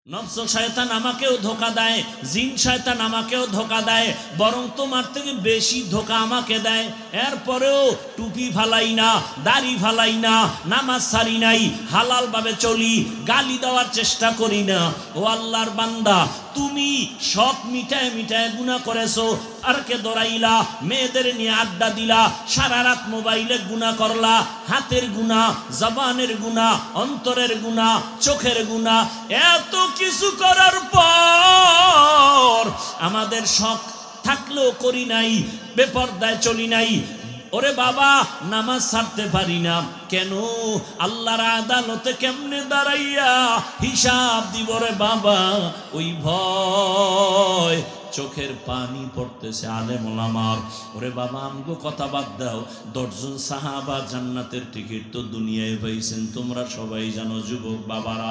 নফস শয়তান আমাকেও ধোকা দেয়, জিন শয়তান আমাকেও ধোকা দেয়, বরং তোমার থেকে বেশি ধোকা আমাকে দেয়। এরপরেও টুপি ফালাই না, দাড়ি ফালাই না, নামাজ ছাড়ি নাই, হালাল ভাবে চলি, গালি দেওয়ার চেষ্টা করি না। ও আল্লাহর বান্দা, তুমি শখ মিটায় মিটায় গুনাহ করেছো, আর কে দৌড়াইলা, মেয়েদের নিয়ে আড্ডা দিলা, সারা রাত মোবাইলে গুনাহ করলা, হাতের গুনাহ, জবানের গুনাহ, অন্তরের গুনাহ, চোখের গুনাহ, এত কিছু করার পর আমাদের শখ থাকলেও করি নাই, বেপরদায় চলি নাই। ওরে বাবা, নামাজ ছাড়তে পারি না কেন? আল্লাহর আদালতে কেমনে দাঁড়াইয়া হিসাব দিব রে বাবা, ওই ভয় চোখের পানি পড়তেছে আলেম ওলামার। ওরে বাবা, আমগো কথা বাদ দাও, 10 জন সাহাবা জান্নাতের টিকিট তো দুনিয়ায় পাইছেন, তোমরা সবাই জানো যুবক বাবারা।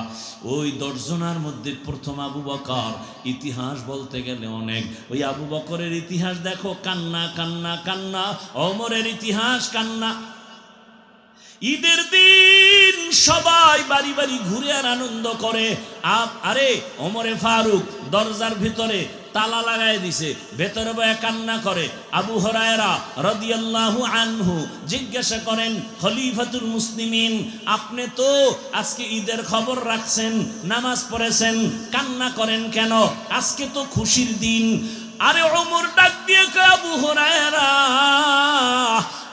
ওই 10 জনের মধ্যে প্রথম আবু বকর। ইতিহাস বলতে গেলে অনেক, ওই আবু বকরের ইতিহাস দেখো, কান্না কান্না কান্না। ওমরের ইতিহাস কান্না। ঈদের দিন সবাই বাড়ি বাড়ি ঘুরে আর আনন্দ করে। আরে ওমরে ফারুক দরজার ভিতরে তালা লাগায় দিছে, ভেতরে বয়ে কান্না করে। আবু হুরায়রা রাদিয়াল্লাহু আনহু জিজ্ঞাসা করেন, খলিফাতুল মুসলিমিন, আপনি তো আজকে ঈদের খবর রাখছেন, নামাজ পড়েছেন, কান্না করেন কেন? আজকে তো খুশির দিন। আরে ওমর ডাক দিয়ে কয়, আবু হুরায়রা,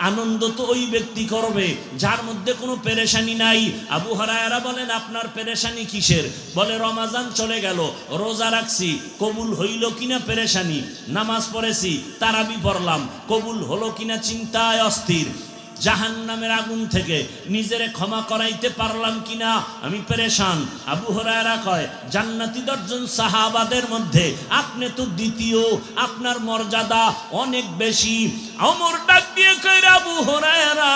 আনন্দ তো ওই ব্যক্তি করবে যার মধ্যে কোনো পেরেশানি নাই। আবু হুরায়রা বলেন, আপনার পেরেশানি কিসের? বলে, রমাজান চলে গেল, রোজা রাখছি, কবুল হইল কিনা পেরেশানি, নামাজ পড়েছি, তারাবি পড়লাম, কবুল হলো কিনা চিন্তায় অস্থির, জাহান্নামের আগুন থেকে নিজেরে ক্ষমা করাইতে পারলাম কিনা আমি পেরেশান। আবু হুরায়রা কয়, জান্নাতি 10 জন সাহাবাদের মধ্যে আপনি তো দ্বিতীয়, আপনার মর্যাদা অনেক বেশি। ওমর ডাক দিয়ে কয়, আবু হুরায়রা,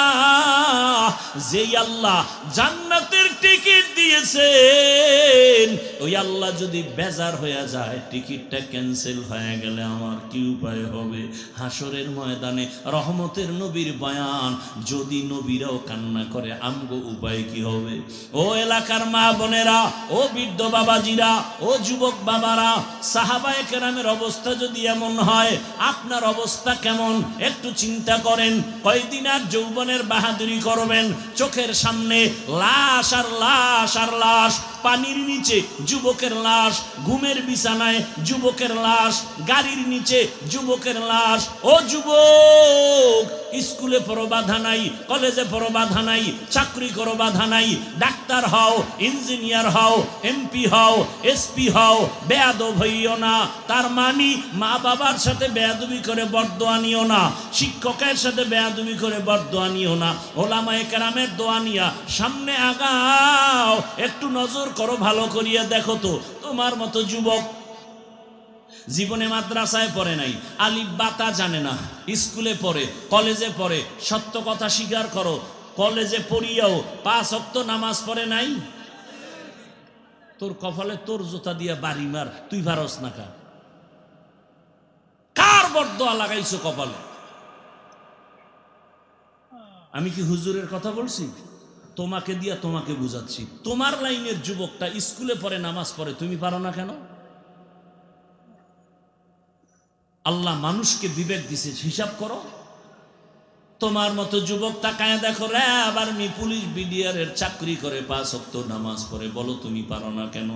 যেই আল্লাহ জান্নাতের টিকিট দিয়েছেন, ওই আল্লাহ যদি বেজার হয়ে যায়, টিকিটটা ক্যান্সেল হয়ে গেলে আমার কি উপায় হবে? হাসরের ময়দানে রহমতের নবীর বয়ান, যদি নবীরাও কান্না করে, আমগো উপায় কি হবে? ও এলাকার মা বোনেরা, ও বৃদ্ধ বাবাজিরা, ও যুবক বাবারা, সাহাবায়ে কেরামের অবস্থা যদি এমন হয়, আপনার অবস্থা কেমন একটু চিন্তা করেন। কয়দিন আর যৌবনের বাহাদুরি করবেন? চোখের সামনে লাশ আর লাশ আর লাশ, পানির নিচে যুবকের লাশ, ঘুমের বিছানায় যুবকের লাশ, গাড়ির নিচে যুবকের লাশ। ও যুবক, স্কুলে পড়ো বাধা নাই, কলেজে পড়ো বাধা নাই, চাকরি করো বাধা নাই, ডাক্তার হও, ইঞ্জিনিয়ার হও, এমপি হও, এসপি হও, বেয়াদব হইও না। তার মানে মা বাবার সাথে বেয়াদবি করে বরদোয়া নিও না, শিক্ষকের সাথে বেয়াদবি করে বরদোয়া নিও না, ওলামায়ে কেরামের দোয়া নিয়া সামনে আগাও। একটু নজর করো, ভালো করিয়া দেখো তো, তোমার মতো যুবক জীবনে মাদ্রাসায় পড়ে নাই, আলিফ বাতা জানে না, স্কুলে পড়ে, কলেজে পড়ে, সত্য কথা স্বীকার করো, কলেজে পড়িয়াও 5 ওয়াক্ত নামাজ পড়ে নাই। তোর কপালে তোর জুতা দিয়া বাড়ি মার, তুই পারস না কা? কার বরদোয়া লাগাইছো কপালে? আমি কি হুজুরের কথা বলছি? তোমাকে দিয়া তোমাকে বুঝাচ্ছি। তোমার লাইনের যুবকটা স্কুলে পড়ে, নামাজ পড়ে, তুমি পারো না কেন? আল্লাহ মানুষকে বিবেক দিছে, হিসাব করো। তোমার মতো যুবক তাকায় দেখো রে, আবার মি পুলিশ বিডিআর এর চাকরি করে, 5 ওয়াক্ত নামাজ পড়ে, বলো তুমি পারো না কেন?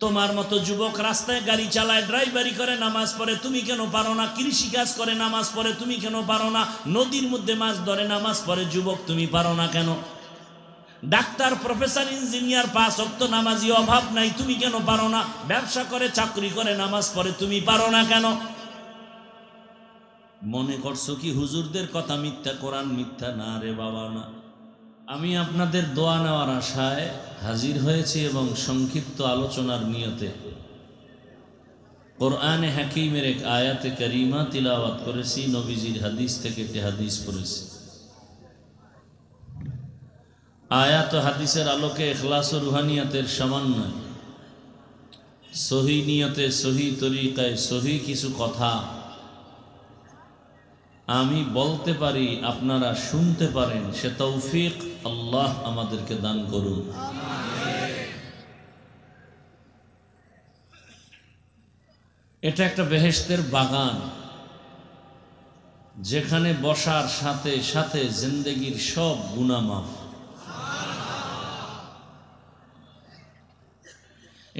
তোমার মতো যুবক রাস্তায় গাড়ি চালায়, ড্রাইভারি করে, নামাজ পড়ে, তুমি কেন পারো না? কৃষি কাজ করে, নামাজ পড়ে, তুমি কেন পারো না? নদীর মধ্যে মাছ ধরে, নামাজ পড়ে, যুবক তুমি পারো না কেন? ডাক্তার, প্রফেসর, ইঞ্জিনিয়ার, 5 ওয়াক্ত নামাজি অভাব নাই, তুমি কেন পারো না? ব্যবসা করে, চাকরি করে, নামাজ পড়ে, তুমি পারো না কেন? মনে করছো কি হুজুরদের কথা মিথ্যা? কোরআন মিথ্যা না রে বাবা, না। আমি আপনাদের দোয়া নেওয়ার আশায় হাজির হয়েছি এবং সংক্ষিপ্ত আলোচনার নিয়তে কোরআনে হাকিমের এক আয়াতে কারিমা তিলাওয়াত করেছি, নবীজির হাদিস থেকে একটি হাদিস পড়েছি। আয়াত ও হাদিসের আলোকে ইখলাস ও রুহানিয়াতের সমন্বয়, সহি নিয়তে, সহি তরিকায়, সহি কিছু কথা আমি বলতে পারি, আপনারা শুনতে পারেন, সে তৌফিক আল্লাহ আমাদেরকে দান করুন। এটা একটা বেহেশতের বাগান, যেখানে বসার সাথে সাথে জিন্দেগির সব গুনাহ মাফ।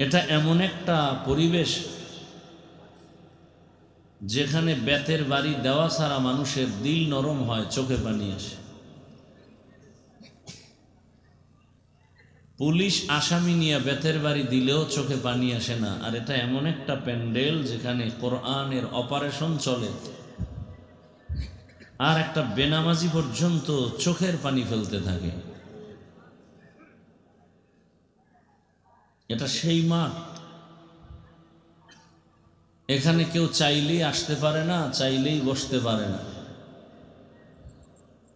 এটা এমন একটা পরিবেশ যেখানে বেতের বাড়ি দেওয়া ছাড়া মানুষের দিল নরম হয়, চোখে পানি আসে। পুলিশ আসামি নিয়ে বেতের বাড়ি দিলেও চোখে পানি আসে না। আর এটা এমন একটা প্যান্ডেল যেখানে কোরআনের অপারেশন চলে, আর একটা বেনামাজি পর্যন্ত চোখের পানি ফেলতে থাকে। এটা সেই মাঠ, এখানে কেউ চাইলেই আসতে পারে না, চাইলেই বসতে পারে না।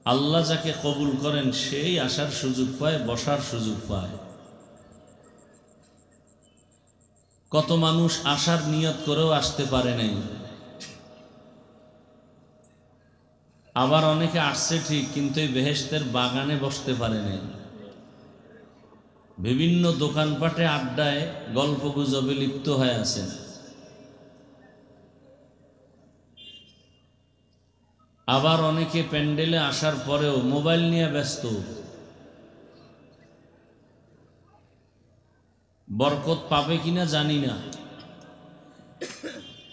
আল্লাহ যাকে কবুল করেন সেই আসার সুযোগ পায়, বসার সুযোগ পায়। কত মানুষ আসার নিয়ত করেও আসতে পারে নাই, আবার অনেকে আসছে ঠিক, কিন্তু এই বেহেশতের বাগানে বসতে পারে নাই। বিভিন্ন দোকানপাটে আড্ডায় গল্প গুজবে লিপ্ত হয়ে আছেন। আবার অনেকে প্যান্ডেলে আসার পরেও মোবাইল নিয়ে ব্যস্ত। বরকত পাবে কিনা জানি না,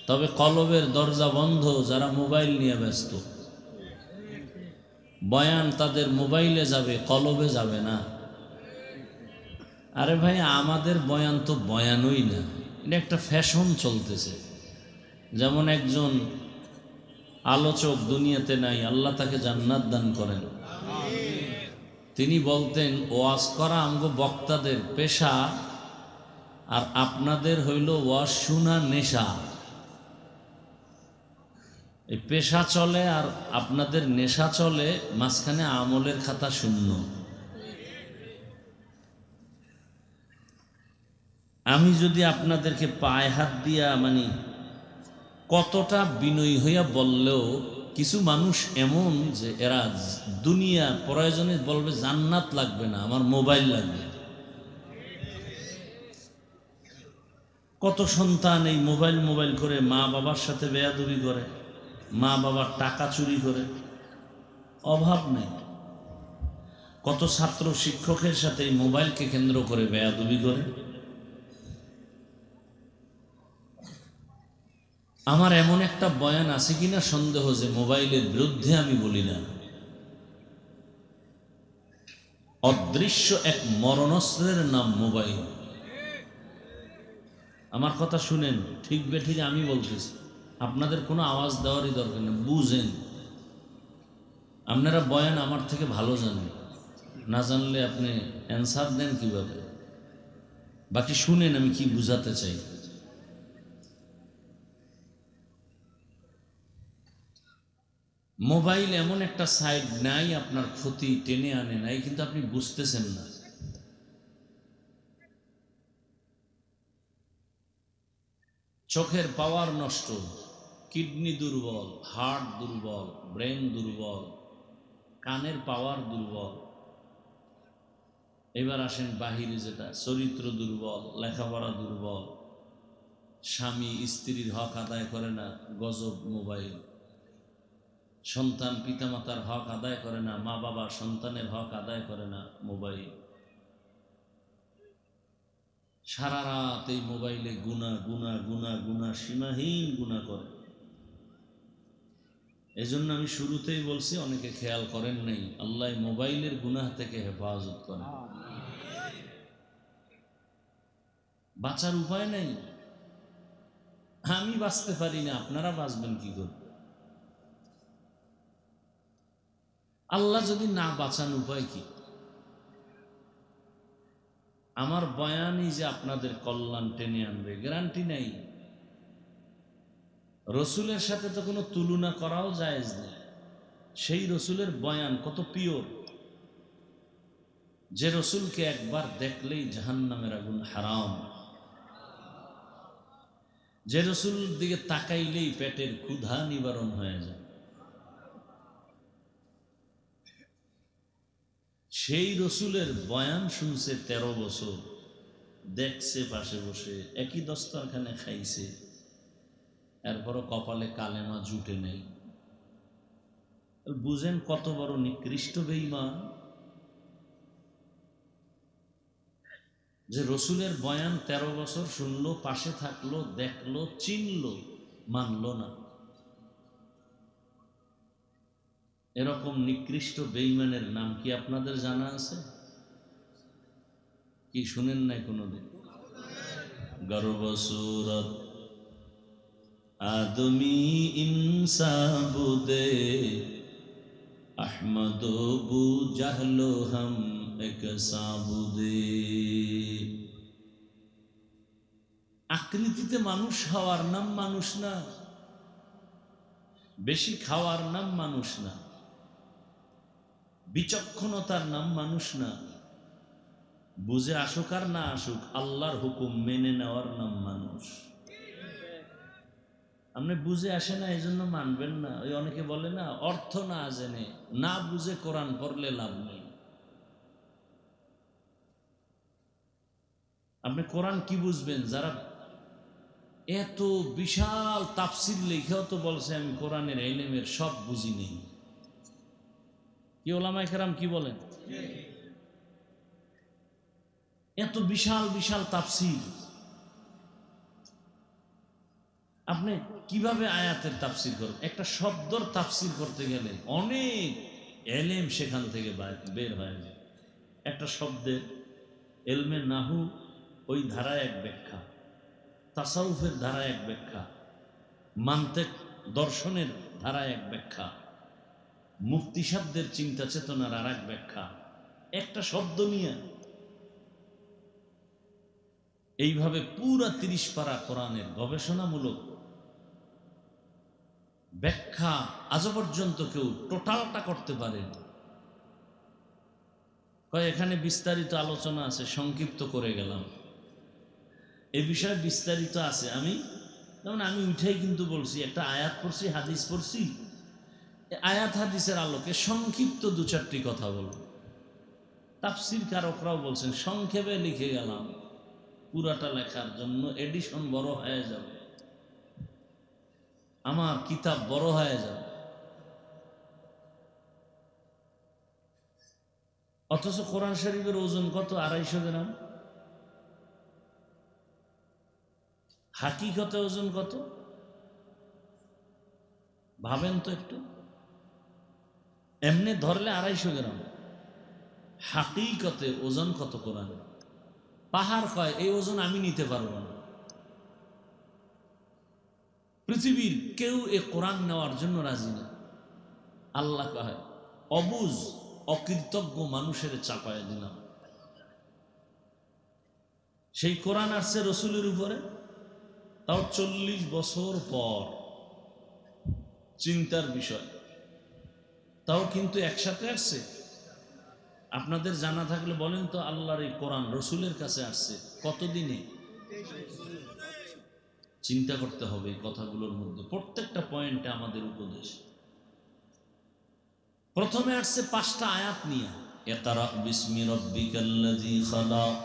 তবে কলবের দরজা বন্ধ যারা মোবাইল নিয়ে ব্যস্ত। বয়ান তাদের মোবাইলে যাবে, কলবে যাবে না। আরে ভাই, আমাদের বয়ান তো বয়ানই না, এটা একটা ফ্যাশন চলতেছে। যেমন একজন আলোচক দুনিয়াতে নাই, আল্লাহ তাকে জান্নাত দান করেন। তিনি বলতেন, ওয়াজ করা আমগো বক্তাদের পেশা, আর আপনাদের হইল ওয়াজ শোনা নেশা। এই পেশা চলে আর আপনাদের নেশা চলে, মাঝখানে আমলের খাতা শূন্য। আমি যদি আপনাদেরকে পায়ে হাত দিয়া কতটা বিনয়ী হইয়া বললেও, কিছু মানুষ এমন যে এরা দুনিয়া প্রয়োজনে বলবে জান্নাত লাগবে না, আমার মোবাইল লাগবে। কত সন্তান এই মোবাইল মোবাইল করে মা বাবার সাথে বেয়াদবি করে, মা বাবার টাকা চুরি করে, অভাব নেই। কত ছাত্র শিক্ষকের সাথে এই মোবাইলকে কেন্দ্র করে বেয়াদবি করে। আমার এমন একটা বয়ান আছে কিনা সন্দেহ যে মোবাইলের বিরুদ্ধে আমি বলি না। অদৃশ্য এক মরণস্ত্রের নাম মোবাইল। আমার কথা শুনেন, ঠিক বেঠিক আমি বলতেছি, আপনাদের কোনো আওয়াজ দেওয়ারই দরকার নেই, বুঝেন। আপনারা বয়ান আমার থেকে ভালো জানেন, না জানলে আপনি অ্যান্সার দেন কিভাবে? বাকি শুনেন আমি কি বুঝাতে চাই। মোবাইল এমন একটা সাইড নাই আপনার ক্ষতি টেনে আনে নাই, কিন্তু আপনি বুঝতেছেন না। চোখের পাওয়ার নষ্ট, কিডনি দুর্বল, হার্ট দুর্বল, ব্রেন দুর্বল, কানের পাওয়ার দুর্বল। এবার আসেন বাহিরে, যেটা চরিত্র দুর্বল, লেখাপড়া দুর্বল, স্বামী স্ত্রীর হক আদায় করে না, গজব মোবাইল। সন্তান পিতামাতার হক আদায় করে না, মা বাবা সন্তানের হক আদায় করে না, মোবাইল। সারা রাত এই মোবাইলে গুনাহ গুনাহ গুনাহ গুনাহ, সীমাহীন গুনাহ করে। এজন্য আমি শুরুতেই বলছি, অনেকে খেয়াল করেন নাই, আল্লাহ মোবাইলের গুনাহ থেকে হেফাজত করে। বাঁচার উপায় নেই। আমি বাঁচতে পারি না, আপনারা বাঁচবেন কি করে? আল্লাহ যদি না বাঁচান, উপায় কি? আমার বয়ানই যে আপনাদের কল্যাণ টেনে আনবে গ্যারান্টি নাই। রসুলের সাথে তো কোনো তুলনা করাও জায়েজ নেই। সেই রসুলের বয়ান কত পিওর, যে রসুলকে একবার দেখলেই জাহান্নামের আগুন হারাম, যে রসুল দিকে তাকাইলেই পেটের ক্ষুধা নিবারণ হয়ে যায়। সেই রসুলের বয়ান শুনছে 13 বছর, দেখছে পাশে বসে, একই দস্তরখানে খাইছে, এরপরও কপালে কালেমা জুটে নেই। বুঝেন কত বড় নিকৃষ্ট বেঈমান, যে রসুলের বয়ান 13 বছর শুনলো, পাশে থাকলো, দেখলো, চিনলো, মানলো না। এরকম নিকৃষ্ট বেঈমানের নাম কি আপনাদের জানা আছে? কি শুনেন নাই কোনোদিন? গর্ব সুরত আদমি ইনসাবুদে আহমদ বু জাহলো হম এক সাবুদে। আকৃতিতে মানুষ হওয়ার নাম মানুষ না, বেশি খাওয়ার নাম মানুষ না, বিচক্ষণতার নাম মানুষ না, বুঝে আসুক আর না আসুক আল্লাহর হুকুম মেনে নেওয়ার নাম মানুষ। আপনি বুঝে আসে না এই জন্য মানবেন না। ওই অনেকে বলে না, অর্থ না জেনে না বুঝে কোরআন পড়লে লাভ নেই। আপনি কোরআন কি বুঝবেন? যারা এত বিশাল তাফসির লেখেও তো বলছে আমি কোরআনের ইলমের সব বুঝি নেই। কি ওলামায়ে কেরাম কি বলেন? এত বিশাল বিশাল তাফসির, আপনি কিভাবে আয়াতের তাফসির করবেন? একটা শব্দর তাফসির করতে গেলে অনেক এলেম সেখান থেকে বের হয়। একটা শব্দের এলমে নাহু ওই ধারায় এক ব্যাখ্যা, তাসাউফের ধারায় এক ব্যাখ্যা, মান্তেক দর্শনের ধারায় এক ব্যাখ্যা, মুফতি শব্দের চিন্তা চেতনার আর এক ব্যাখ্যা। একটা শব্দ নিয়ে এইভাবে পুরা 30 পারা কোরআনের গবেষণামূলক ব্যাখ্যা আজ পর্যন্ত কেউ টোটালটা করতে পারেন। এখানে বিস্তারিত আলোচনা আছে, সংক্ষিপ্ত করে গেলাম। এই বিষয়ে বিস্তারিত আছে। যেমন আমি উঠেই কিন্তু বলছি, একটা আয়াত পড়ছি, হাদিস পড়ছি, আয়াত হাদিসের আলোকে সংক্ষিপ্ত 2-4টি কথা বলব। তাফসীর কারকরাও বলছেন সংক্ষেপে লিখে গেলাম, পুরাটা লেখার জন্য এডিশন বড় হয়ে যাবে, আমার কিতাব বড় হয়ে যাবে। অথচ কোরআন শরীফের ওজন কত? 250 গ্রাম। হাকিকতে ওজন কত ভাবেন তো একটু। এমনি ধরলে 250 গ্রাম, হাকিকতে ওজন কত কোরআন? পাহাড় কয় এই ওজন আমি নিতে পারবো না। পৃথিবীর কেউ এ কোরআন নেওয়ার জন্য রাজি না। আল্লাহ কয় অবুজ অকৃতজ্ঞ মানুষের চাপায় দিলাম। সেই কোরআন আসছে রসুলের উপরে, তাও 40 বছর পর। চিন্তার বিষয়, তাও কিন্তু একসাথে আসছে। আপনাদের জানা থাকলে বলেন তো, আল্লাহর এই কোরআন রসুলের কাছে আসছে কতদিনে? চিন্তা করতে হবে এই কথাগুলোর মধ্যে প্রত্যেকটা পয়েন্টে আমাদের উপদেশ। প্রথমে আসছে 5টা আয়াত নিয়ে, ইকরা বিসমি রাব্বিকাল্লাযী খালাক,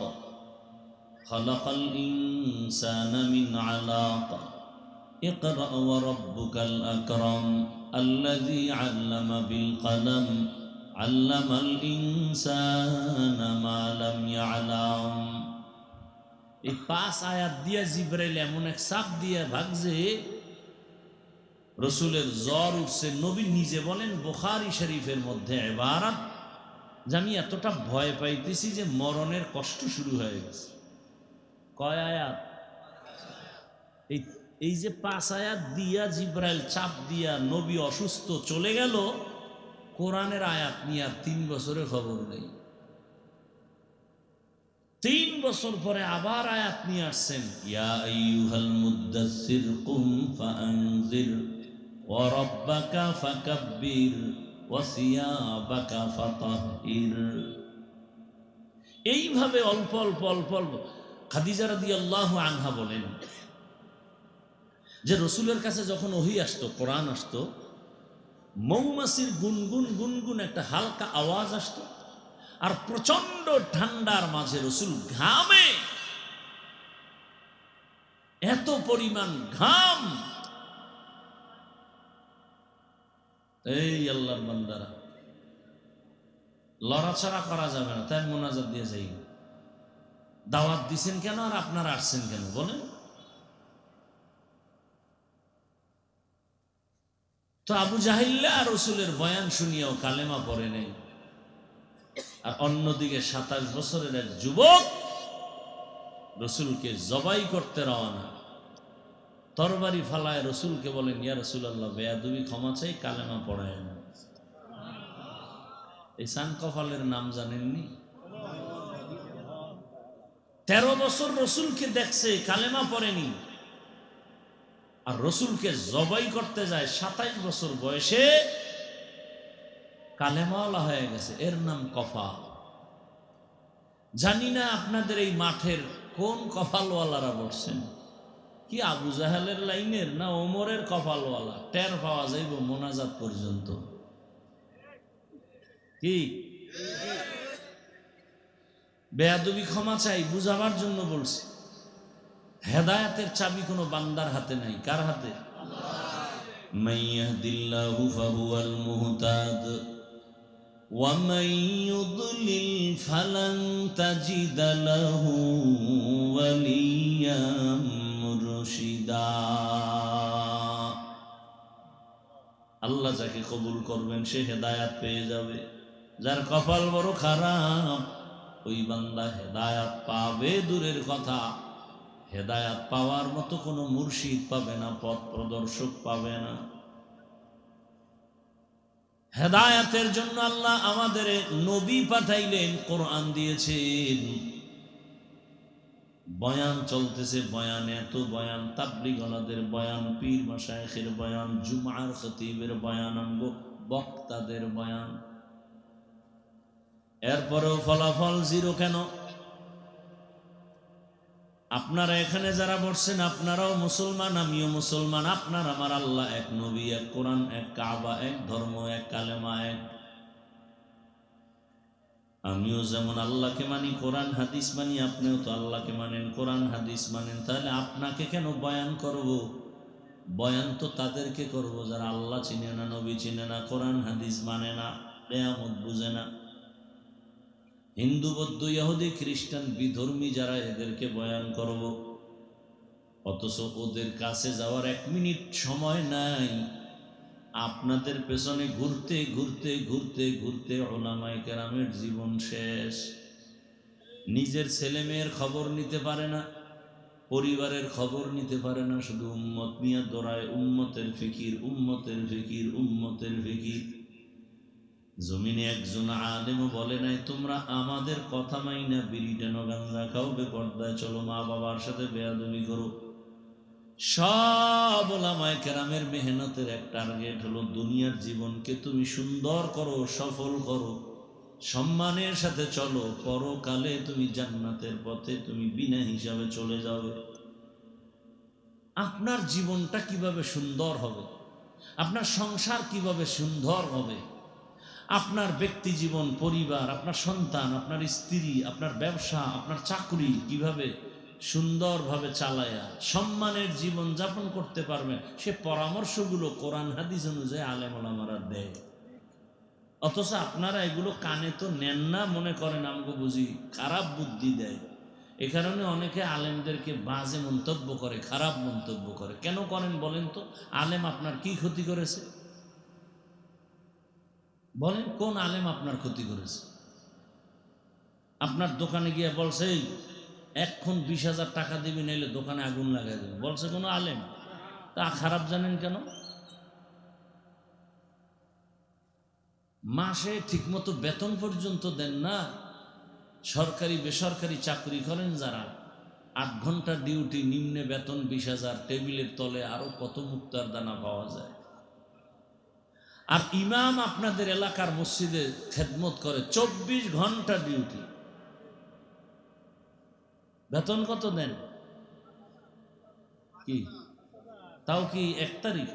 খালাকাল ইনসানা মিন আলাক, ইকরা ওয়া রাব্বুকাল আকরাম, আল্লাযী আল্লামা বিল কলম, আল্লামাল ইনসানা মা লাম ইয়ালাম। এই 5 আয়াত দিয়া জিবরাইল এমন এক চাপ দিয়া ভাগছে, রসুলের জ্বর উঠছে। নবী নিজে বলেন বুখারী শরীফের মধ্যে ইবারত, যে আমি এতটা ভয় পাইতেছি যে মরণের কষ্ট শুরু হয়ে গেছে। কয় আয়াত? এই যে 5 আয়াত দিয়া জিবরাইল চাপ দিয়া নবী অসুস্থ চলে গেল, কোরআনের আয়াত নিয়ে আর 3 বছরের খবর নেই। 3 বছর পরে আবার আয়াত নিয়ে আসছেন, ইয়া আইয়ুহাল মুদ্দাসসির কুম ফাআনজির ওয়া রাব্বাকা ফাকাব্বির ওয়া সিয়াবাকা ফাতাহহির। এইভাবে অল্প অল্প অল্প অল্প। খাদিজা রাদিয়াল্লাহু আনহা বলেন যে রসুলের কাছে যখন ওহী আসতো, কোরআন আসতো, মৌমাছির গুনগুন গুনগুন একটা হালকা আওয়াজ আসতো, আর প্রচন্ড ঠান্ডার মাঝে রসুল ঘামে, এত পরিমাণ ঘাম এই আল্লাহর বান্দারা, লড়াচড়া করা যাবে না, তাই মোনাজাত দিয়ে যাই। দাওয়াত দিছেন কেন আর আপনারা আসছেন কেন বলেন? তো আবু জাহিল্লা আর রসুলের বয়ান শুনিয়াও কালেমা পড়ে নেই, আর অন্যদিকে 27 বছরের এক যুবক রসুলকে জবাই করতে রওনা, তরবারি ফালায় রসুলকে বলেন, ইয়া রাসূলুল্লাহ, বেয়াদবি ক্ষমা চাই, কালেমা পড়ায় না। এই সান কফালের নাম জানেননি? 13 বছর রসুলকে দেখছে, কালেমা পড়েনি, আর রসুলকে জবাই করতে যায় 27 বছর বয়সে, কালেমাওয়ালা হয়ে গেছে, এর নাম কফা। জানি না আপনাদের এই মাঠের কোন কপালওয়ালারা বসছেন, কি আবু জাহেলের লাইনের না ওমরের কপালওয়ালা, টের পাওয়া যাইব মোনাজাত পর্যন্ত। কি বেয়াদবি ক্ষমা চাই বুঝাবার জন্য বলছি। হেদায়েতের চাবি কোনো বান্দার হাতে নাই, কার হাতে? মাইয়াহদিল্লাহু ফাহুয়াল মুহতাদ ওয়া মান ইউদ্লিল ফালান তাজিদা লাহু ওয়ালিয়াম মুরশিদা। আল্লাহ যাকে কবুল করবেন সে হেদায়েত পেয়ে যাবে, যার কপাল বড় খারাপ ওই বান্দা হেদায়েত পাবে দূরের কথা, হেদায়েত পাওয়ার মতো কোনো মুর্শিদ পাবে না, পথ প্রদর্শক পাবে না। হেদায়েতের জন্য আল্লাহ আমাদের নবী পাঠাইলেন, কোরআন দিয়েছেন, বয়ান চলতেছে, বয়ান এত বয়ান, তাবলীগওয়ালাদের বয়ান, পীর মাশায়েখের বয়ান, জুমার খতিবের বয়ান, অঙ্গ বক্তাদের বয়ান, এরপরেও ফলাফল জিরো কেন? আপনারা এখানে যারা বসছেন আপনারাও মুসলমান, আমিও মুসলমান, আপনার আমার আল্লাহ এক, নবী এক, কোরআন এক, কাবা এক, ধর্ম এক, কালেমা এক। আমিও যেমন আল্লাহকে মানি, কোরআন হাদিস মানি, আপনিও তো আল্লাহকে মানেন, কোরআন হাদিস মানেন। তাহলে আপনাকে কেন বয়ান করব? বয়ান তো তাদেরকে করব যারা আল্লাহ চিনে না, নবী চিনে না, কোরআন হাদিস মানে না, কিয়ামত বুঝে না। হিন্দু, বৌদ্ধ, ইহুদি, খ্রিস্টান, বিধর্মী যারা, এদেরকে বয়ান করব। অথচ ওদের কাছে যাওয়ার 1 মিনিট সময় নাই। আপনাদের পেছনে ঘুরতে ঘুরতে ঘুরতে ঘুরতে উলামায়ে কেরামের জীবন শেষ। নিজের ছেলে মেয়ের খবর নিতে পারে না, পরিবারের খবর নিতে পারে না, শুধু উম্মত নিয়ে দৌড়ায়, উম্মতের ফিকির, উম্মতের ফিকির, উম্মতের ফিকির। জমিনে একজন আলেমও বলে নাই তোমরা আমাদের কথা মাইনা বিড়ি টানো, গাঁজা খাও, বেপর্দায় চলো, মা বাবার সাথে বেয়াদবি করো। সব উলামায়ে কেরামের মেহনতের এক টার্গেট হলো দুনিয়ার জীবনকে তুমি সুন্দর করো, সফল করো, সম্মানের সাথে চলো, পরকালে তুমি জান্নাতের পথে তুমি বিনা হিসাবে চলে যাবে। আপনার জীবনটা কিভাবে সুন্দর হবে, আপনার সংসার কিভাবে সুন্দর হবে, আপনার ব্যক্তি জীবন, পরিবার, আপনার সন্তান, আপনার স্ত্রী, আপনার ব্যবসা, আপনার চাকরি কিভাবে সুন্দরভাবে চালায়া সম্মানের জীবন যাপন করতে পারবেন, সে পরামর্শগুলো কোরআন হাদিস অনুযায়ী আলেম ওলামারা দেয়। অথচ আপনারা এগুলো কানে তো নেন না, মনে করেন আমাকে বুঝি খারাপ বুদ্ধি দেয়। এ কারণে অনেকে আলেমদেরকে বাজে মন্তব্য করে, খারাপ মন্তব্য করে। কেন করেন বলেন তো? আলেম আপনার কি ক্ষতি করেছে? বলেন, কোন আলেম আপনার ক্ষতি করেছে? আপনার দোকানে গিয়ে বলছে এই এখন 20,000 টাকা দিবি, নাইলে দোকানে আগুন লাগাই দেবে, বলছে কোনো আলেম? তা খারাপ জানেন কেন? মাসে ঠিকমতো বেতন পর্যন্ত দেন না। সরকারি বেসরকারি চাকরি করেন যারা, 8 ঘন্টা ডিউটি, নিম্নে বেতন 20,000, টেবিলের তলে আরো কত মুক্তার দানা পাওয়া যায়। আর ইমাম আপনাদের এলাকার মসজিদে খেদমত করে 24 ঘন্টা ডিউটি, বেতন কত দেন? কি তাও কি 1 তারিখ?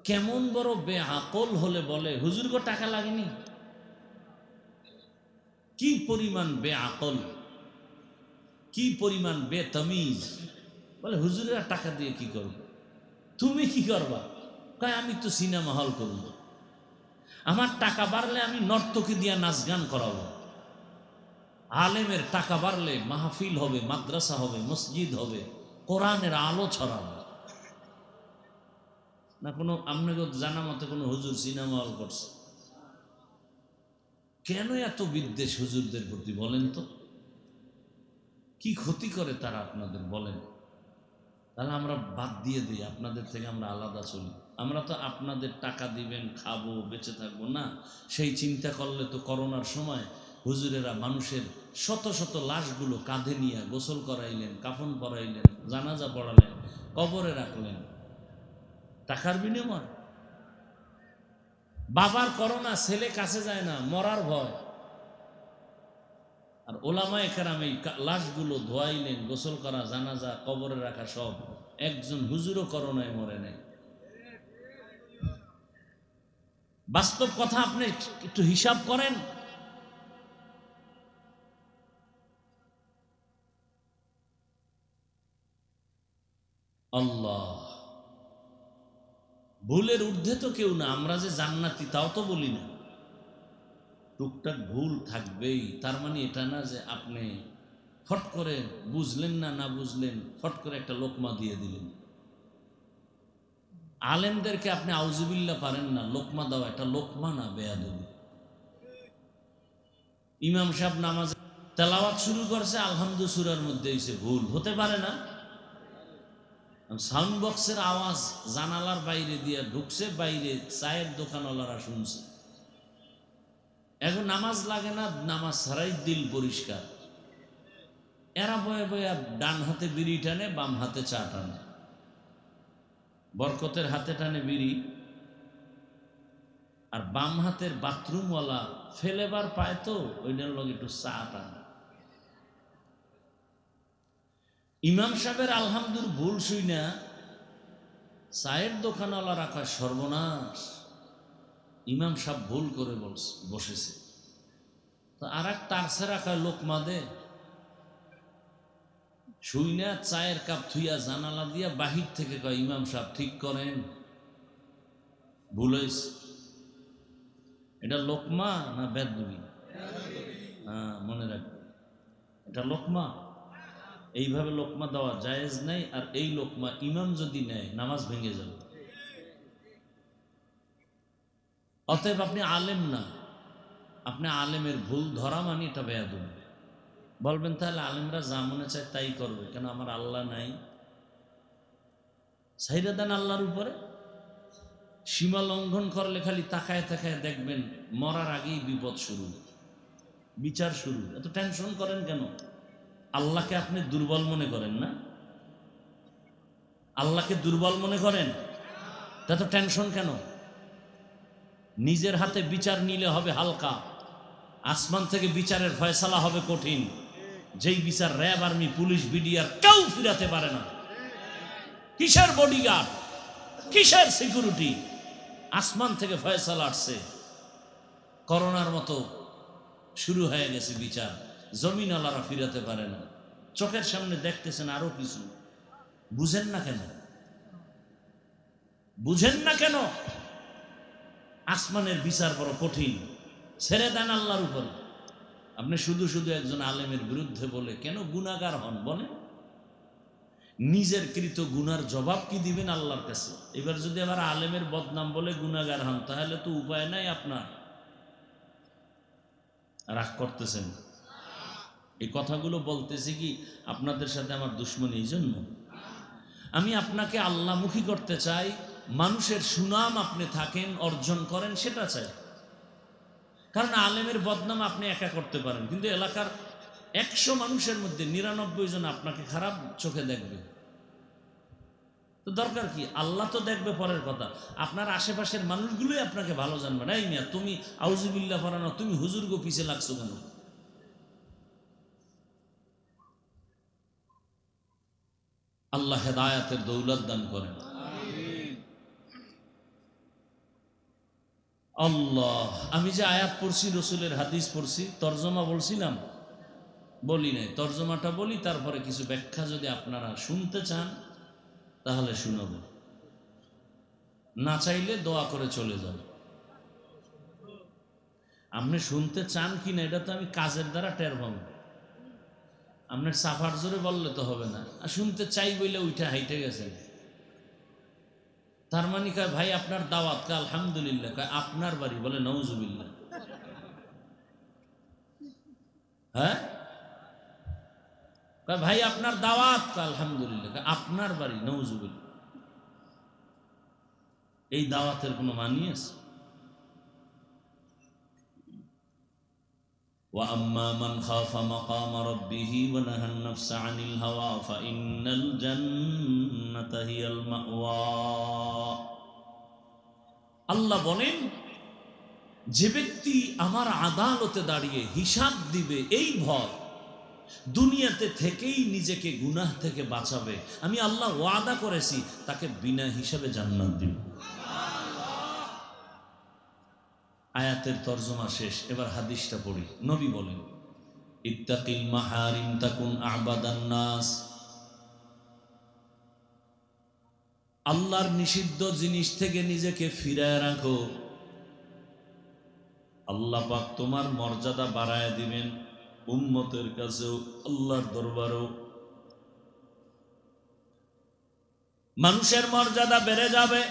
কেমন বড় বেআকল হলে বলে হুজুর গো টাকা লাগেনি। কি পরিমাণ বেআকল, কি পরিমাণ বেতমিজ, বলে হুজুরেরা টাকা দিয়ে কি করবে? তুমি কি করবা? কয় আমি তো সিনেমা হল করব, আমার টাকা বাড়লে আমি নর্তকী দিয়া নাচ গান করাবো, আলেমের টাকা বাড়লে মাহফিল হবে, মাদ্রাসা হবে, মসজিদ হবে, কোরআনের আলো ছড়াবে। না কোনো আপনাকে জানা মতে কোনো হুজুর সিনেমা হল করছে? কেন এত বিদ্বেষ হুজুরদের প্রতি বলেন তো? কি ক্ষতি করে তারা আপনাদের বলেন? তাহলে আমরা বাদ দিয়ে দিই, আপনাদের থেকে আমরা আলাদা চলি। আমরা তো আপনাদের টাকা দিবেন, খাবো, বেঁচে থাকবো না, সেই চিন্তা করলে তো করোনার সময় হুজুরেরা মানুষের শত শত লাশগুলো কাঁধে নিয়ে গোসল করাইলেন, কাফন পরাইলেন, জানাজা পড়ালেন, কবরে রাখলেন, টাকার বিনিময়। বাবার করোনা, ছেলে কাছে যায় না, মরার ভয়, আর ওলামায়ে কেরাম এই লাশগুলো ধোয়াইলেন, গোসল করা, জানাজা, কবরে রাখা সব। একজন হুজুরও করোনায় মরে নাই। বাস্তব কথা, আপনি একটু হিসাব করেন। আল্লাহ, ভুলের ঊর্ধ্বে তো কেউ না। আমরা যে জান্নাতি তাও তো বলি না। টুকটাক ভুল থাকবেই, তার মানে এটা না যে আপনি ফট করে বুঝলেন না, না বুঝলেন ফট করে একটা লোকমা দিয়ে দিলেন। আলেমদেরকে আপনি আউজুবিল্লাহ পারেন না, লোকমা দাও, একটা লোকমা না, বেয়াদবি। ইমাম সাহেব নামাজ তেলাওয়াত শুরু করছে, আলহামদু সূরার মধ্যে হইছে, ভুল হতে পারে না? সাউন্ড বক্সের আওয়াজ জানালার বাইরে দিয়ে ঢুকছে, বাইরে চায়ের দোকানওয়ালারা শুনছে। এখন নামাজ লাগে না, নামাজ ছাড়াই দিল পরিষ্কার। এরা বয়ে বয়ে ডান হাতে বিড়ি টানে, বাম হাতে চা টানে, বরকতের হাতে টানে বিড়ি, আর বাম হাতের বাথরুমওয়ালা ফেলেবার পায় তো ওইটার লগে একটু চা টানে। ইমাম সাহেবের আলহামদুর ভুল শুই না, চায়ের দোকানওয়ালা রাখা সর্বনাশ, ইমাম সাহেব ভুল করে বসেছে। তো আর এক তারসে রাখা লোকমা দে, শুই না, চায়ের কাপ থুইয়া জানালা দিয়া বাহির থেকে কয়, ইমাম সাহেব ঠিক করেন, ভুল হয়েছে। এটা লোকমা না বেদবি? হ্যাঁ, মনে রাখবে, এটা লোকমা। এইভাবে লোকমা দেওয়া জায়েজ নেই, আর এই লোকমা ইমাম যদি নেয় নামাজ ভেঙে যাবে। অতএব আপনি আলেম না, আপনি আলেমের ভুল ধরা মানে এটা বেয়াদবি। বলবেন তাহলে আলেমরা যা মনে চায় তাই করবে কেন? আমার আল্লাহ নাই? ছাইরা দেন আল্লাহর উপরে। সীমা লঙ্ঘন করলে খালি তাকায় তাকায় দেখবেন মরার আগেই বিপদ শুরু, বিচার শুরু। এত টেনশন করেন কেন? আল্লাহকে আপনি দুর্বল মনে করেন না? আল্লাহকে দুর্বল মনে করেন, এত টেনশন কেন? নিজের হাতে বিচার নিলে হবে হালকা, আসমান থেকে বিচারের ফয়সালা হবে কঠিন। যেই বিচার র্যাব, আর্মি, পুলিশ, বিডিআর কেউ ফিরাতে পারে না। কিসের বডিগার্ড, কিসের সিকিউরিটি? আসমান থেকে ফয়সালা আসছে, করোনার মতো শুরু হয়ে গেছে বিচার, জমিন আলারা ফিরাতে পারে না। চোখের সামনে দেখতেছেন আরো কিছু, বুঝেন না কেন? বুঝেন না কেন? আসমানের বিচার বড় কঠিন, ছেড়ে দেন আল্লাহর উপরে। আপনি শুধু শুধু একজন আলেমের বিরুদ্ধে বলে কেন গুনাহগার হন বলেন? নিজের কৃত গুনার জবাব কি দিবেন আল্লাহর কাছে? এবার যদি আবার আলেমের বদনাম বলে গুনাহগার হন, তাহলে তো উপায় নাই আপনার। রাগ করতেছেন? এই কথাগুলো বলতেছি কি আপনাদের সাথে আমার দুশ্মনী? এই জন্য আমি আপনাকে আল্লাহমুখী করতে চাই, মানুষের সুনাম আপনি থাকেন, অর্জন করেন, সেটা চাই। কারণ আলেমের বদনাম আপনি একা করতে পারেন, কিন্তু এলাকার 100 মানুষের মধ্যে 99 জন আপনাকে খারাপ চোখে দেখবে। তো দরকার কি? আল্লাহ তো দেখবে পরের কথা, আপনার আশেপাশের মানুষগুলোই আপনাকে ভালো জানবে না। এই মিয়া তুমি আউযুবিল্লাহ পড়ানো, তুমি হুজুর গো পিছে লাগছো কেন? আল্লাহ হেদায়াতের দৌলত দান করেন। আল্লাহ, আমি যে আয়াত পড়ছি, রসুলের হাদিস পড়ছি, তর্জমা বলছিলাম? বলি নাই। তর্জমাটা বলি, তারপরে কিছু ব্যাখ্যা যদি আপনারা শুনতে চান তাহলে শুনব। না চাইলে দোয়া করে চলে যান। আপনি শুনতে চান কিনা এটা তো আমি কাজের দ্বারা টের পাবো। আপনার সাফার জোরে বললে তো হবে না। আর শুনতে চাই বলে উঠে হাইটে গেছেন, তার মানে কয় ভাই আপনার দাওয়াত, কয় আলহামদুলিল্লাহ, কয় আপনার বাড়ি, বলে নওজুবিল্লাহ। হ্যাঁ, কয় ভাই আপনার দাওয়াত, কয় আলহামদুলিল্লাহ, কয় আপনার বাড়ি, নওজুবিল্লাহ। এই দাওয়াতের কোনো মানি আছে? وأما من خاف مقام ربه ونهى النفس عن الهوى فإن الجنة هي المأوى। আল্লাহ বলেন, যে ব্যক্তি আমার আদালতে দাঁড়িয়ে হিসাব দিবে এই ভয়, দুনিয়াতে থেকেই নিজেকে গুনাহ থেকে বাঁচাবে, আমি আল্লাহ ওয়াদা করেছি তাকে বিনা হিসাবে জান্নাত দিব। আয়াতের তরজমা শেষ, এবার হাদিসটা পড়ি। নবী বলেন, ইত্তাকিল মাহারিম তাকুন আবাদান নাস। আল্লাহর নিষিদ্ধ জিনিস থেকে নিজেকে ফিরায় রাখো, আল্লাহ পাক তোমার মর্যাদা বাড়ায় দিবেন, উম্মতের কাছেও আল্লাহর দরবারেও মানুষের মর্যাদা বেড়ে যাবে।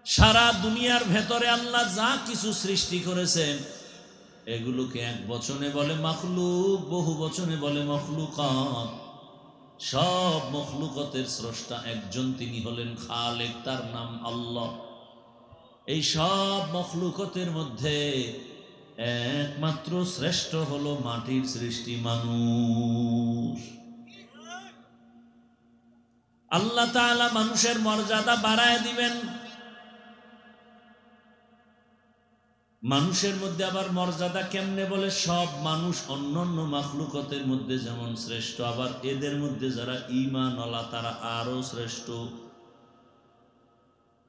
সারা দুনিয়ার ভেতরে আল্লাহ যা কিছু সৃষ্টি করেছেন এগুলোকে এক বচনে বলে মাখলুক, বহু বচনে বলে মখলুকাত। সব মখলুকতের স্রষ্টা একজন, তিনি হলেন খালেক, তার নাম আল্লাহ। এই সব মখলুকতের মধ্যে একমাত্র শ্রেষ্ঠ হলো মাটির সৃষ্টি মানুষ। আল্লাহ তাআলা মানুষের মর্যাদা বাড়ায় দিবেন। মানুষের মধ্যে আবার মর্যাদা কেমনে বলে, সব মানুষ অন্যান্য মাখলুকতের মধ্যে যেমন শ্রেষ্ঠ, আবার এদের মধ্যে যারা ঈমানওয়ালা তারা আরো শ্রেষ্ঠ।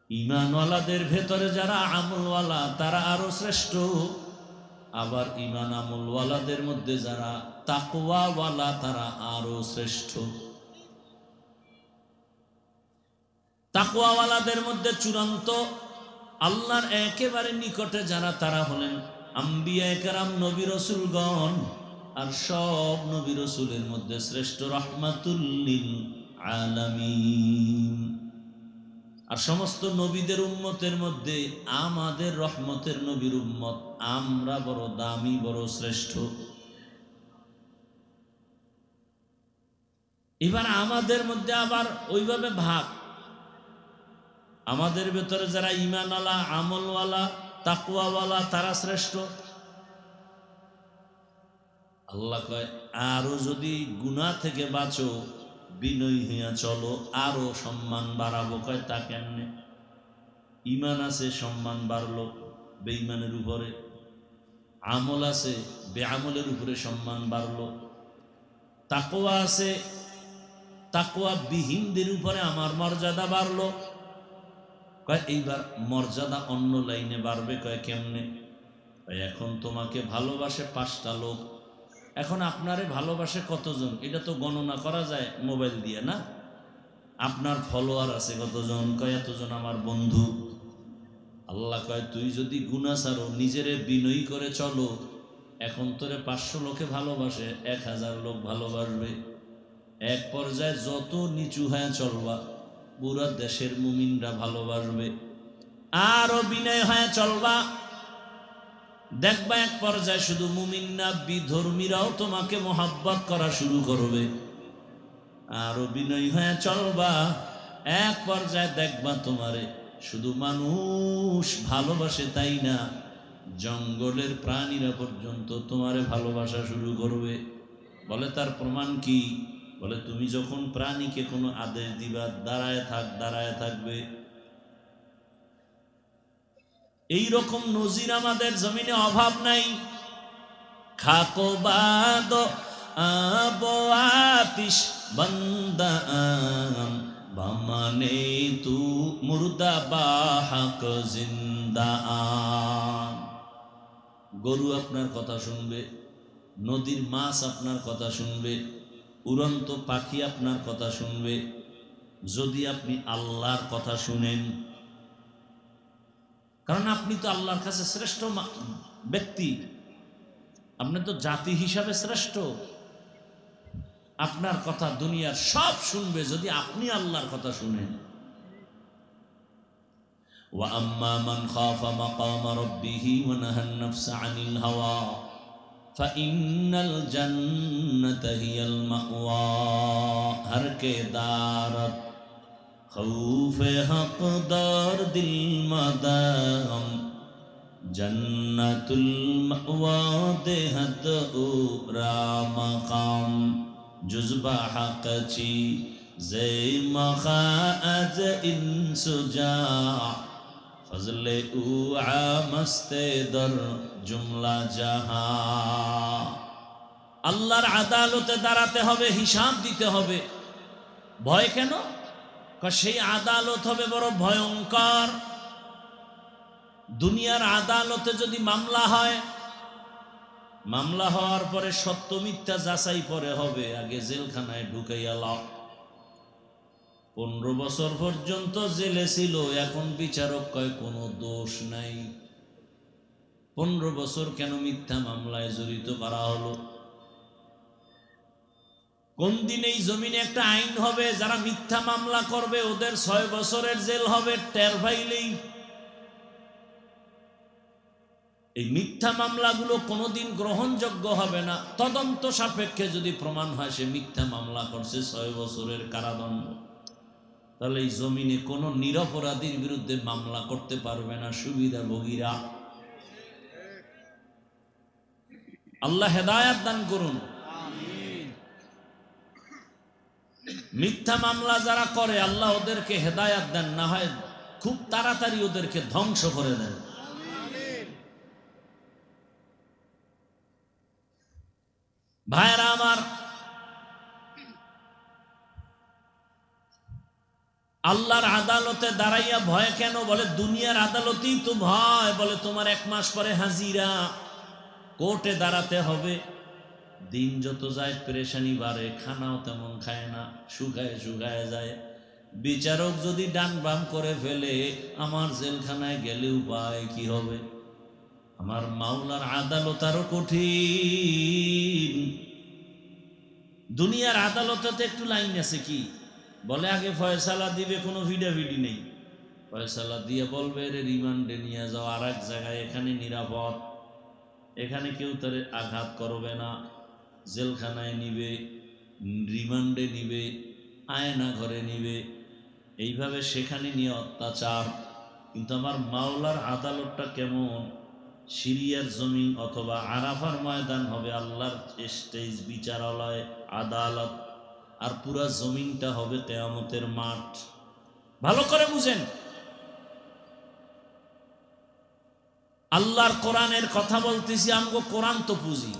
ঈমানওয়ালাদের ভেতরে যারা আমলওয়ালা তারা আরো শ্রেষ্ঠ, আবার ঈমান আমলওয়ালাদের মধ্যে যারা তাকওয়াওয়ালা তারা আরো শ্রেষ্ঠ। তাকওয়াওয়ালাদের মধ্যে চূড়ান্ত আল্লাহর একেবারে নিকটে যারা, তারা হলেন আম্বিয়া কেরাম, নবী রাসূলগণ। আর সব নবী রাসূলের মধ্যে শ্রেষ্ঠ রাহমাতুল লিল আলামিন। আর সমস্ত নবীদের উম্মতের মধ্যে আমাদের রহমতের নবীর উম্মত আমরা বড় দামি, বড় শ্রেষ্ঠ। এবার আমাদের মধ্যে আবার ওইভাবে ভাগ, আমাদের ভেতরে যারা ঈমানওয়ালা, আমলওয়ালা, তাকওয়াওয়ালা তারা শ্রেষ্ঠ। আল্লাহ কয় আরো যদি গুনাহ থেকে বাঁচো, বিনয়ী হইয়া চলো, আরো সম্মান বাড়াবো। কয় তা কেমনে? ঈমান আছে, সম্মান বাড়লো বেঈমানের উপরে, আমল আছে, বেআমলের উপরে সম্মান বাড়লো, তাকওয়া আছে, তাকওয়া বিহীনদের উপরে আমার মর্যাদা বাড়লো। কয় এইবার মর্যাদা অন্য লাইনে বাড়বে। কয় কেমনে? এখন তোমাকে ভালোবাসে 5টা লোক, এখন আপনারে ভালোবাসে কতজন এটা তো গণনা করা যায় মোবাইল দিয়ে, না? আপনার ফলোয়ার আছে কতজন? কয় এতজন আমার বন্ধু। আল্লাহ কয় তুই যদি গুনাহ ছাড়ো, নিজেরে বিনয়ী করে চলো, এখন তোরে 500 লোকে ভালোবাসে, 1000 লোক ভালোবাসবে। এক পর্যায়ে যত নিচু হয়ে চলবা, পুরা দেশের মুমিনরা ভালোবাসবে। আরো বিনয় হয়ে চলবা, দেখবা এক পর্যায়ে শুধু মুমিন না, বিধর্মীরাও তোমাকে মোহাব্বত করা শুরু করবে। আরো বিনয় হয়ে চলবা, এক পর্যায়ে দেখবা তোমারে শুধু মানুষ ভালোবাসে তাই না, জঙ্গলের প্রাণীরা পর্যন্ত তোমারে ভালোবাসা শুরু করবে। বলে তার প্রমাণ কি? বলে তুমি যখন প্রাণীকে কোনো আদেশ দিবা, দাঁড়ায় থাক, দাঁড়ায় থাকবে। এই রকম নজির আমাদের জমিনে অভাব নাই। খাকো বাদ আবো আতিশ বন্দাম বামানে তু মুর্দা বাহাক জিন্দা। গরু আপনার কথা শুনবে, নদীর মাছ আপনার কথা শুনবে, উড়ন্ত পাখি আপনার কথা শুনবে, যদি আপনি আল্লাহর কথা শুনেন, কারণ আপনি তো আল্লাহর কাছে শ্রেষ্ঠ ব্যক্তি, আপনি তো জাতি হিসাবে শ্রেষ্ঠ। আপনার কথা দুনিয়ার সব শুনবে যদি আপনি আল্লাহর কথা শুনেন। ওয়া আম্মা মান খাফা মাকামা রাব্বিহি ওয়া নাহান নাফসা আনিল হাওয়া ফাইন্নাল জান্নাতা হিয়াল মাওয়া। হর কে দারত খৌফে হকদার দিল মাদাম জন্নতুল মাওয়া দেহত উরা মাকাম জুজবা হকচি জে মখা আজ ইনসুজা ফজলে উ আমস্তে দর জুমলা জাহা। আল্লাহর আদালতে দাঁড়াতে হবে, হিসাব দিতে হবে। ভয় কেন? সেই আদালত হবে বড় ভয়ঙ্কর। দুনিয়ার আদালতে যদি মামলা হয়, মামলা হওয়ার পরে সত্য মিথ্যা যাচাই পরে হবে, আগে জেলখানায় ঢুকাইয়া লাও। 15 বছর পর্যন্ত জেলে ছিল, এখন বিচারক কয় কোনো দোষ নাই। 15 বছর কেন মিথ্যা মামলায় জড়িত করা হলো? কোন দিন এই জমিনে একটা আইন হবে, যারা মিথ্যা মামলা করবে ওদের 6 বছরের জেল হবে, টের পাইলেই। এই মিথ্যা মামলাগুলো কোনোদিন গ্রহণযোগ্য হবে না। তদন্ত সাপেক্ষে যদি প্রমাণ হয় সে মিথ্যা মামলা করছে, 6 বছরের কারাদণ্ড। তাহলে এই জমিনে কোনো নিরপরাধীর বিরুদ্ধে মামলা করতে পারবে না সুবিধাভোগীরা। আল্লাহ হেদায়াত দান করুন। মিথ্যা মামলা যারা করে আল্লাহ ওদেরকে হেদায়াত দেন, না হয় খুব তাড়াতাড়ি ওদেরকে ধ্বংস করে দেন। ভাইরা আমার, আল্লাহর আদালতে দাঁড়াইয়া ভয় কেন? বলে দুনিয়ার আদালতেই তো ভয়। বলে তোমার 1 মাস পরে হাজিরা, কোর্টে দাঁড়াতে হবে। দিন যত যায় পেরেশানি বাড়ে, খানাও তেমন খায় না, শুকায় শুকায় যায়। বিচারক যদি ডান বাম করে ফেলে, আমার জেলখানায় গেলে উপায় কি হবে? আমার মাওলার আদালত আরো কঠিন। দুনিয়ার আদালতে একটু লাইন আছে কি? বলে আগে ফয়সালা দিবে, কোনো ভিডাভিডি নেই। ফয়সালা দিয়ে বলবে রে রিমান্ডে নিয়ে যাও আর এক জায়গায়, এখানে নিরাপদ, এখানে কেউ তারে আঘাত করবে না। জেলখানায় নিবে, রিমান্ডে নিবে, আয়না ঘরে নিবে, এইভাবে সেখানে নিয়ে অত্যাচার। কিন্তু আমার মাওলার আদালতটা কেমন? সিরিয়ার জমিন অথবা আরাফার ময়দান হবে আল্লাহর স্টেজ, বিচারালয়, আদালত, আর পুরা জমিনটা হবে কিয়ামতের মাঠ। ভালো করে বুঝেন। আল্লাহর কোরআনের কথা বলতেছি, আমগো কোরআন তো পুঁজি।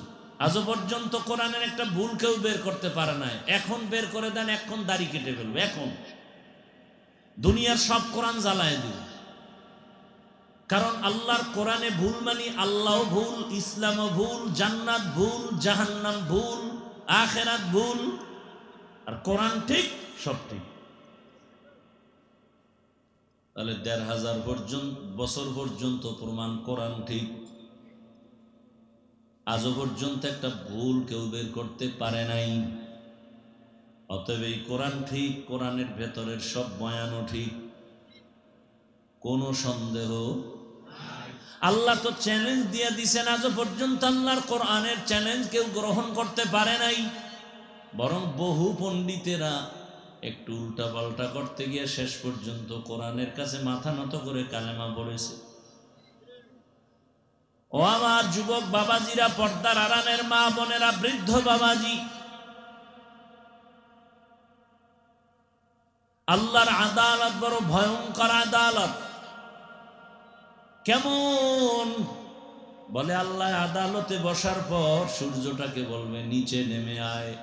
আজও পর্যন্ত কোরআনের একটা ভুল কেউ বের করতে পারে না। এখন বের করে দেন, এখন দাড়ি কেটে ফেলবে। এখন দুনিয়ার সব কোরআন জ্বালায় দিবে। কারণ আল্লাহর কোরআনে ভুল মানি আল্লাহ ভুল, ইসলামও ভুল, জান্নাত ভুল, জাহান্নাম ভুল, আখিরাত ভুল, আর কোরআন ঠিক, সব ঠিক। তাহলে 1500 বছর পর্যন্ত প্রমাণ কোরআন ঠিক। আজও পর্যন্ত একটা ভুল কেউ বের করতে পারে নাই। অতএব এই কোরআন ঠিক, কোরআনের ভেতরের সব বয়ানও ঠিক, কোনো সন্দেহ। আল্লাহ তো চ্যালেঞ্জ দিয়ে দিছেন, আজও পর্যন্ত আল্লাহর কোরআনের চ্যালেঞ্জ কেউ গ্রহণ করতে পারে নাই। বরং বহু পণ্ডিতেরা একটু উল্টা পাল্টা করতে গিয়ে শেষ পর্যন্ত কোরআনের কাছে মাথা নত করে কালেমা পড়েছে। ও আমার যুবক বাবাজিরা, পর্দার আড়ালের মা বোনেরা, বৃদ্ধ বাবাজি, আল্লাহর আদালত বড় ভয়ঙ্কর আদালত। কেমন? বলে আল্লাহ আদালতে বসার পর সূর্যটাকে বলবে নিচে নেমে আয়,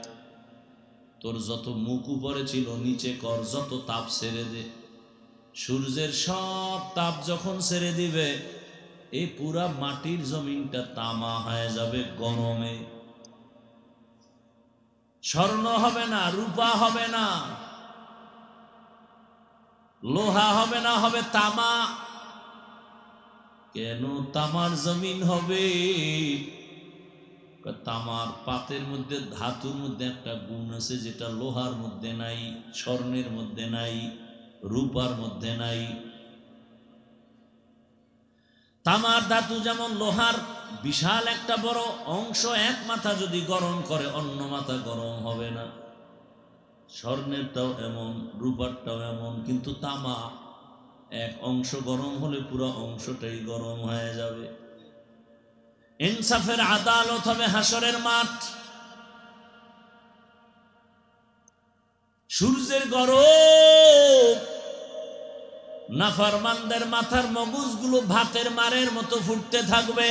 তোর যত মুখ উপরে ছিল নিচে কর, যত তাপ ছেড়ে দে। সূর্যের সব তাপ যখন ছেড়ে দিবে, এই পুরা মাটির জমিনটা তামা হয়ে যাবে গরমে। স্বর্ণ হবে না, রূপা হবে না, লোহা হবে না, হবে তামা। কেন তামার জমিন হবে? তামার পাতের মধ্যে, ধাতুর মধ্যে একটা গুণ আছে যেটা লোহার মধ্যে নাই, স্বর্ণের মধ্যে নাই, রূপার মধ্যে নাই। তামার ধাতু যেমন লোহার বিশাল একটা বড় অংশ, এক মাথা যদি গরম করে অন্য মাথা গরম হবে না। স্বর্ণেরটাও এমন, রূপারটাও এমন। কিন্তু তামা এক অংশ গরম হলে পুরো অংশটাই গরম হয়ে যাবে। ইনসাফের আদালত হবে হাসরের মাঠ। সূর্যের গরম নাফরমানদের মাথার মগজগুলো ভাতের মারের মতো ফুটতে থাকবে।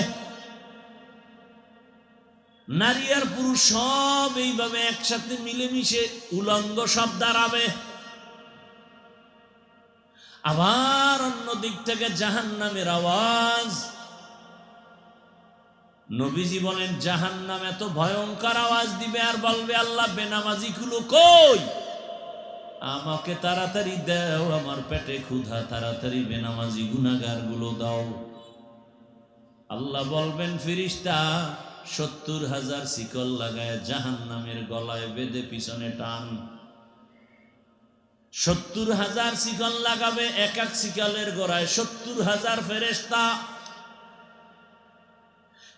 নারী আর পুরুষ সব এইভাবে একসাথে মিলেমিশে উলঙ্গ সব দাঁড়াবে। আবার অন্য দিক থেকে জাহান্নামের আওয়াজ। নবীজি বলেন জাহান্নাম এত ভয়ঙ্কর আওয়াজ দিবে আর বলবে, আল্লাহ বেনামাজি গুলো কই? আমাকে তাড়াতাড়ি দাও, আমার পেটে ক্ষুধা, তাড়াতাড়ি বেনামাজি গুনাহগার গুলো দাও। আল্লাহ বলবেন, ফেরেশতা ৭০,০০০ শিকল লাগায় জাহান্নামের গলায় বেঁধে পিছনে টান। ৭০,০০০ শিকল লাগাবে, এক এক শিকলের গোড়ায় ৭০,০০০ ফেরেশতা।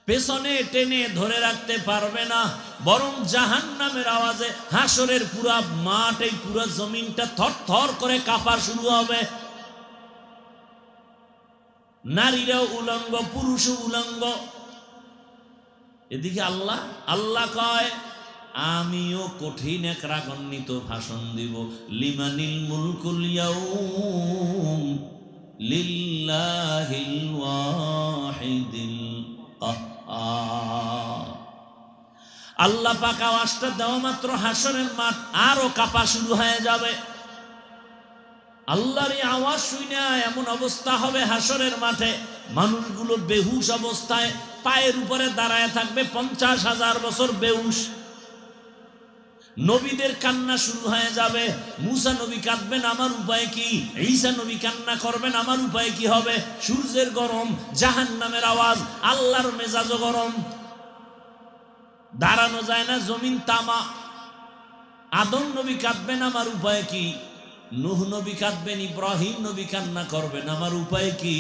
পেছনে টেনে ধরে রাখতে পারবে না, বরং জাহান্নামের আওয়াজে হাসরের পুরা মাঠ, এই পুরা জমিনটা থরথর করে কাঁপা শুরু হবে। নারীরাও উলঙ্গ, পুরুষও উলঙ্গ। এদিকে আল্লাহ আল্লাহ কয়, আমিও কঠিন এক রাগান্বিত ভাষণ দিব। লিমানিল মুলকুল ইয়াউম লিল্লাহিল ওয়াহিদিল কাহ্হার। আল্লাহ পাক আওয়াজটা দেওয়া মাত্র হাসরের মাঠ আরো কাঁপা শুরু হয়ে যাবে। আল্লাহর এই আওয়াজ শুনে এমন অবস্থা হবে হাসরের মাঠে, মানুষগুলো বেহুশ অবস্থায় পায়ের উপরে দাঁড়ায় থাকবে ৫০,০০০ বছর বেহুশ। নবীদের কান্না শুরু হয়ে যাবে। মুসা নবী কাঁদবেন, আমার উপায় কি? ঈসা নবী কান্না করবেন, আমার উপায় কি হবে? সূর্যের গরম, জাহান্নামের আওয়াজ, আল্লাহর মেজাজও গরম, দাঁড়ানো যায় না, জমিন তামা। আদম নবী কাঁদবেন, আমার উপায় কি? নূহ নবী কাঁদবেন, ইব্রাহিম নবী কান্না করবেন, আমার উপায় কি?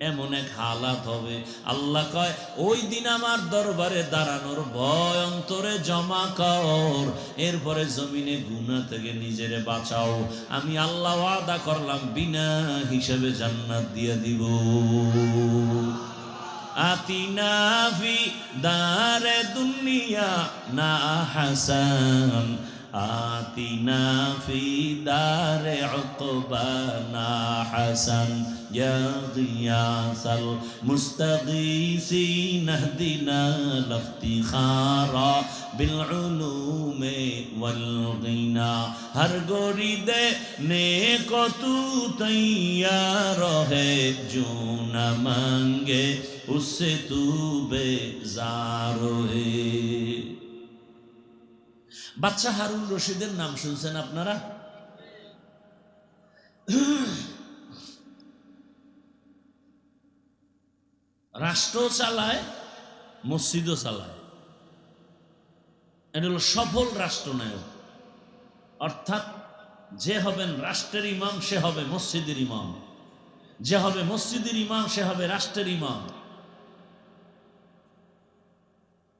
এমন এক হালাত হবে। আল্লাহ কয়, ওই দিন আমার দরবারে দাঁড়ানোর ভয় অন্তরে জমা কর, এরপরে জমিনে গুনাহ থেকে নিজেরে বাঁচাও। আমি আল্লাহ ওয়াদা করলাম বিনা হিসেবে জান্নাত দিয়ে দিব। আতিনা ফি দারে দুনিয়া না হাসান, আতিনা ফি দারে উকবানা হাসান, ইয়া গিয়াসাল মুস্তাগীসিন ইহদিনা লিফতিখারা বিল উলুমে ওয়াল গিনা। হর গরিদে নেক তু তৈয়ার হে, जो न मांगे उससे तू बेजार है। বাদশা হারুন রশিদের নাম শুনছেন আপনারা? রাষ্ট্র চালায়, মসজিদও চালায়। এটা হলো সফল রাষ্ট্রনায়ক। অর্থাৎ যে হবেন রাষ্ট্রের ইমাম সে হবে মসজিদের ইমাম, যে হবে মসজিদের ইমাম সে হবে রাষ্ট্রের ইমাম।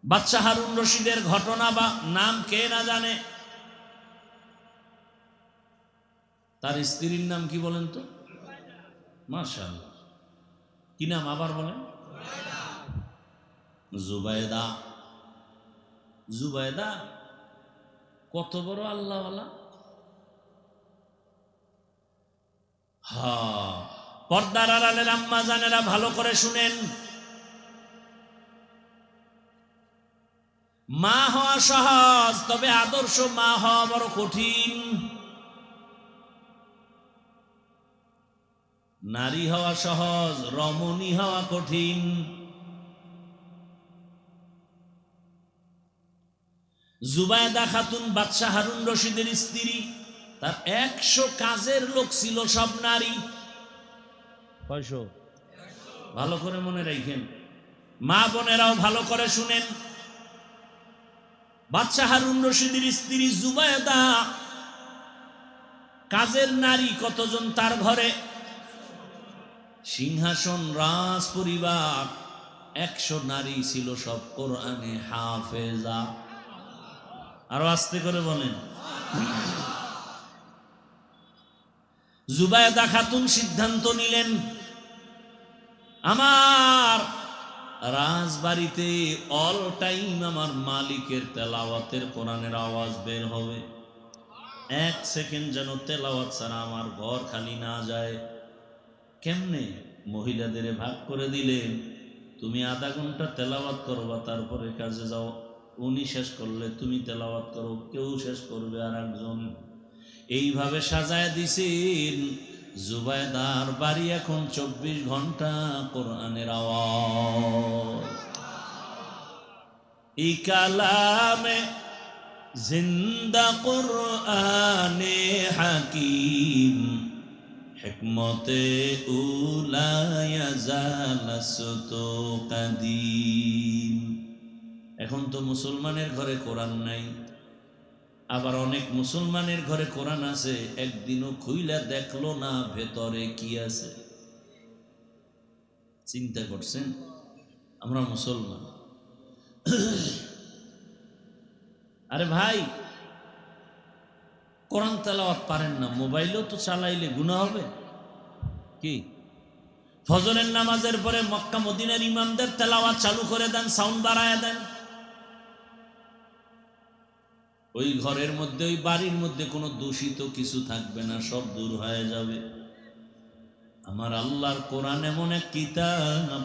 বাদশা হারুন রশিদের ঘটনা বা নাম কে না জানে? তার স্ত্রীর নাম কি বলেন তো? মাশাআল্লাহ, কি নাম আবার বলেন? জুবাইদা। জুবাইদা কত বড় আল্লাহওয়ালা! পর্দার আড়ালের আম্মা জানেরা ভালো করে শুনেন। মা হওয়া সহজ, তবে আদর্শ মা হওয়া বড় কঠিন। নারী হওয়া সহজ, রমণী হওয়া কঠিন। জুবাইদা খাতুন বাদশা হারুন রশিদের স্ত্রী। তার 100 কাজের লোক ছিল সব নারী। কয়শো? ভালো করে মনে রাখেন, মা বোনেরাও ভালো করে শুনেন। বাদশাহ হারুন রশিদের স্ত্রী জুবায়দা, কাজের নারী কতজন তার ঘরে? সিংহাসন, রাজ পরিবার, 100 নারী ছিল সব কোরআনে হাফেজা। আরো আস্তে করে বলেন। জুবায়দা খাতুন সিদ্ধান্ত নিলেন, আমার রাজবাড়িতে অল টাইম আমার মালিকের তেলাওয়াতের কোরআনের আওয়াজ বের হবে। 1 সেকেন্ড যেন তেলাওয়াত ছাড়া আমার ঘর খালি না যায়। কেমনে? মহিলাদের ভাগ করে দিলেন, তুমি আধা ঘন্টা তেলাওয়াত করবা, তারপরে কাজে যাও। উনি শেষ করলে তুমি তেলাওয়াত করো, কেউ শেষ করবে আর একজন। এইভাবে সাজায় দিছেন। জুবায়দার বাড়ি এখন 24 ঘন্টা কোরআনের আওয়াজ। এই কালামে জিন্দা কোরআনে হাকিম, হিকমতে উলায়া জালাসতু কাদিম। এখন তো মুসলমানের ঘরে কোরআন নাই, আবার অনেক মুসলমানের ঘরে কোরআন আছে, একদিনও খুইলা দেখলো না ভেতরে কি আছে। চিন্তা করছেন? আমরা মুসলমান। আরে ভাই, কোরআন তেলাওয়াত পারেন না, মোবাইলও তো চালাইলে গুনাহ হবে কি? ফজরের নামাজের পরে মক্কা মদিনার ইমামদের তেলাওয়াত চালু করে দেন, সাউন্ড বাড়ায় দেন। ওই ঘরের মধ্যে, ওই বাড়ির মধ্যে কোনো দূষিত কিছু থাকবে না, সব দূর হয়ে যাবে। আমার আল্লাহর কোরআন এমন এক কিতাব,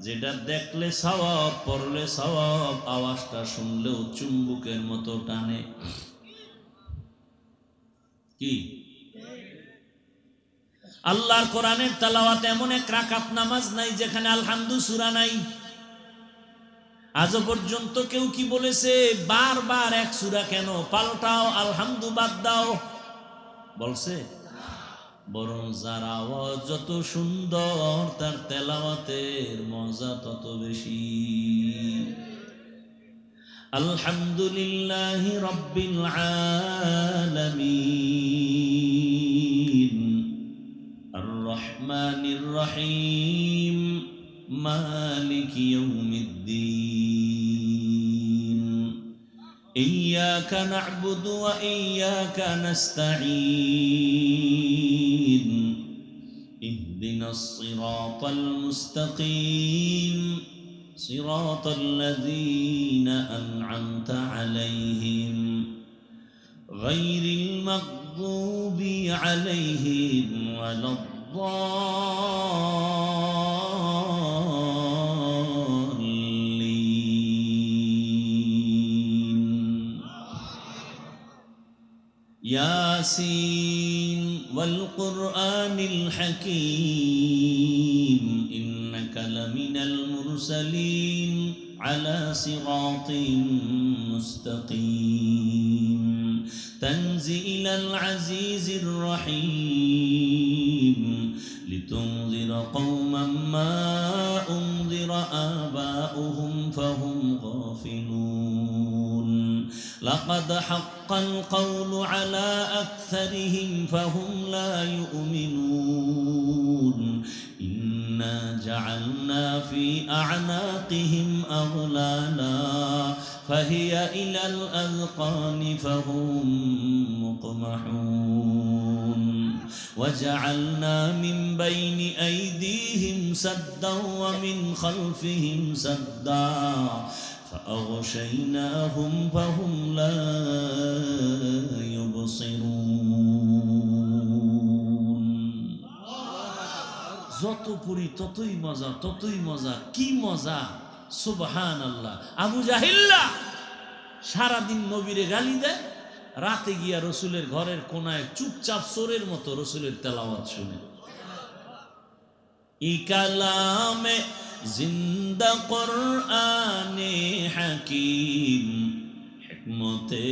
যেটা দেখলে সওয়াব, পড়লে সওয়াব, আওয়াজটা শুনলেও চুম্বুকের মতো টানে। কি? আল্লাহর কোরআনের তেলাওয়াত এমন এক রাকাত নামাজ নাই যেখানে আলহামদু সূরা নাই। আজও পর্যন্ত কেউ কি বলেছে বারবার এক সূরা কেন পাল্টাও, আলহামদু বাদ দাও? বলছে? বরং যার আওয়াজ যত সুন্দর, তার তেলাওয়াতের মজা তত বেশি। আলহামদুলিল্লাহি রাব্বিল আলামিন, আর রহমানির রহিম, মালিক ইয়াউমিদ্দিন, ইয়্যাকা না'বুদু ওয়া ইয়্যাকা নাস্তাঈন, ইহদিনাস সিরাতাল মুস্তাকিম, সিরাতাল লাযীনা আন'আমতা আলাইহিম, গায়রিল মাগযুবি আলাইহিম ওয়ালাদ الضالين. ياسين والقرآن الحكيم إنك لمن المرسلين على صراط مستقيم تنزيل العزيز الرحيم لتنذر قوما ما أنذر آباؤهم فهم غافلون لقد حق القول على أكثرهم فهم لا يؤمنون إنا جعلنا في أعناقهم أغلالا فهي إلى الأذقان فهم مقمحون وجعلنا من بين أيديهم سدا ومن خلفهم سدا فأغشيناهم فهم لا يبصرون. যত পড়ি ততই মজা, ততই মজা, কি মজা! সুবহানাল্লাহ। আবু জাহিল্লা সারাদিন নবীরে গালি দেয়, রাতে গিয়া রসুলের ঘরের কোনায় চুপচাপ চোরের মতো রসুলের তেলাওয়াত শুনে। ই কালামে জিন্দা কোরআনে হাকিম, হিকমতে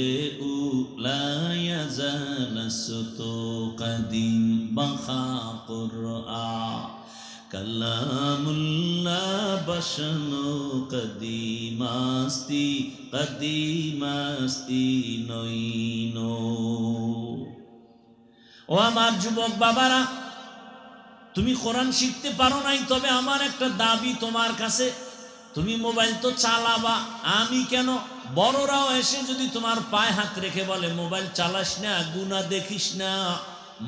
উলায়া জালাসত কদিম বাখা কুরআ কালামুল্লাহ বসনো কদিমাস্তি কদিমাস্তি নইনো। ও আমার যুবক বাবারা, তুমি কোরআন শিখতে পারো নাই, তবে আমার একটা দাবি তোমার কাছে, তুমি মোবাইল তো চালাবা, আমি কেন? বড়রাও এসে যদি তোমার পায়ে হাত রেখে বলে মোবাইল চালাস না, গুনাহ দেখিস না,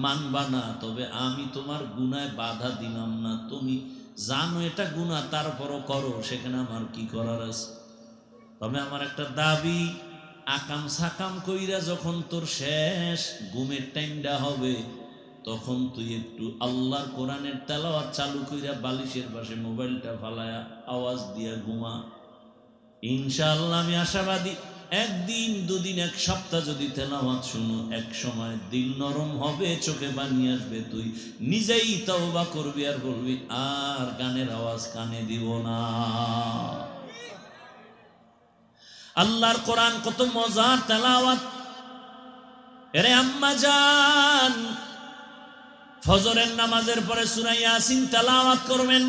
মানবা না, তবে আমি তোমার গুনায় বাধা দিলাম না। তুমি জানো এটা গুনাহ, তারপরও করো, সেখানে আমার কি করার আছে? তবে আমার একটা দাবি, আকাম সাকাম কইরা যখন তোর শেষ ঘুমের টাইমটা হবে, তখন তুই একটু আল্লাহর কোরআনের তেলাওয়াত চালু কইরা বালিশের পাশে মোবাইলটা ফালায়া আওয়াজ দিয়া ঘুমা। ইনশাআল্লাহ আমি আশাবাদী, একদিন দুদিন এক সপ্তাহ যদি তেলাওয়াত শুনো, এক সময় দিল নরম হবে, চোখে পানি আসবে, তুই নিজেই তওবা করবি আর বলবি আর গানের আওয়াজ কানে দিব না। আল্লাহর কোরআন কত মজার তেলাওয়াত। এরে আম্মা জান, ফজরের নামাজের পরে সূরা ইয়াসিন তেলাওয়াত করবেন।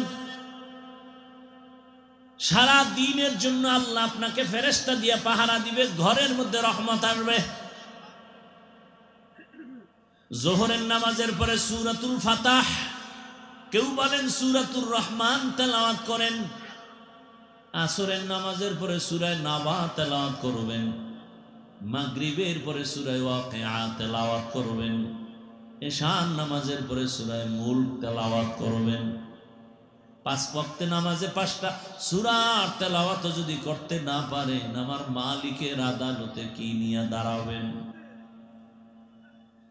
সারা দিনের জন্য আল্লাহ আপনাকে ফেরেশতা দিয়ে পাহারা দিবে, ঘরের মধ্যে রহমত আসবে। যোহরের নামাজের পরে সূরাতুল ফাতাহ, কেউ বলেন সূরাতুর রহমান তেলাওয়াত করেন। আসরের নামাজের পরে সূরা নাবা তেলাওয়াত করবেন। মাগরিবের পরে সূরা ওয়াকিয়া তেলাওয়াত করবেন। এশার নামাজের পরে সূরা মুলক তেলাওয়াত করবেন। পাঁচ ওয়াক্তে নামাজে 5টা সূরার তেলাওয়াত যদি করতে না পারেন, আমার মালিকের আদালতে কি নিয়ে দাঁড়াবেন?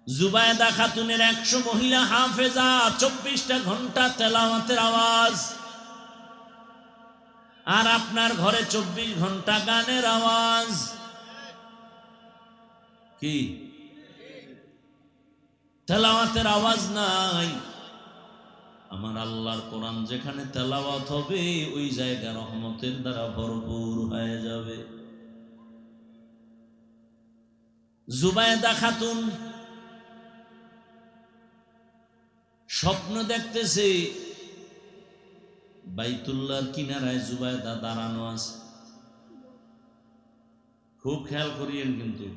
জুবায়দা খাতুনের 100 মহিলা হাফেজা, 24টা ঘন্টা তেলাওয়াতের আওয়াজ। আর আপনার ঘরে 24 ঘন্টা গানের আওয়াজ। কি তেলাওয়াতের আওয়াজ নাই? আমার আল্লাহর কোরআন যেখানে তেলাওয়াত হবে, ওই জায়গা রহমতের দ্বারা ভরপুর হয়ে যাবে। জুবায়দা খাতুন স্বপ্ন দেখতেছে বাইতুল্লাহর কিনারায় জুবায়দা দাঁড়ানো আছে। খুব খেয়াল করিয়েন কিন্তু,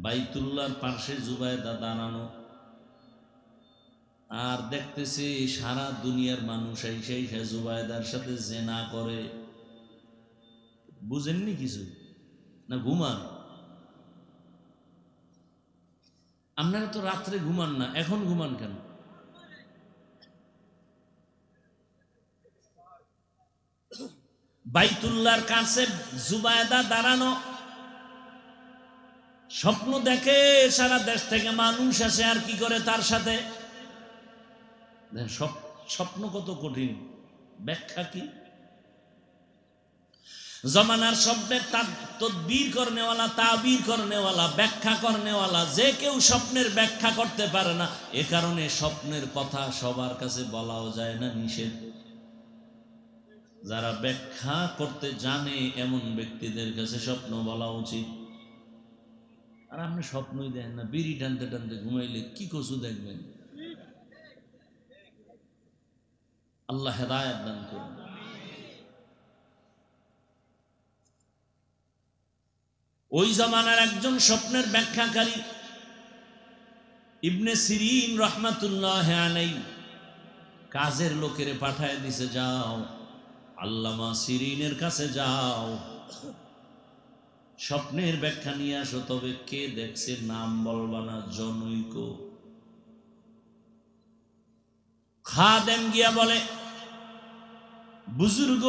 বাইতুল্লাহর পাশে জুবায়দা দাঁড়ানো, আর দেখতেছে সারা দুনিয়ার মানুষ এই জুবায়দার সাথে জেনা করে। বুঝেননি কিছু? না ঘুমান? আপনারা তো রাত্রে ঘুমান না, এখন ঘুমান কেন? বাইতুল্লাহর কাছে জুবায়দা দাঁড়ানো, স্বপ্ন দেখে, সারা দেশ থেকে মানুষ আসে, আর কি করে তার সাথে। স্বপ্ন কত কঠিন, ব্যাখ্যা কি? জমানার স্বপ্নের তদবির করনেওয়ালা, তাবির করনেওয়ালা, ব্যাখ্যা করনেওয়ালা, যে কেউ স্বপ্নের ব্যাখ্যা করতে পারে না। এ কারণে স্বপ্নের কথা সবার কাছে বলাও যায় না, নিষেধ। যারা ব্যাখ্যা করতে জানে এমন ব্যক্তিদের কাছে স্বপ্ন বলা উচিত। আর আপনি স্বপ্নই দেন না, বিড়ি টানতে টানতে ঘুমাইলে কি কচু দেখবেন? আল্লাহ হেদায়েত দান করুন। ওই জামানার একজন স্বপ্নের ব্যাখ্যাকারী ইবনে সিরিন রহমাতুল্লাহ আলাইহি কাজের লোকেরে পাঠায় দিছে, যাও আল্লামা সিরিনের কাছে যাও, স্বপ্নের ব্যাখ্যা নিয়ে আসো। তবে কে দেখছে নাম বলবা না, জনৈক। খাদেম গিয়া বলে, বুজুর্গ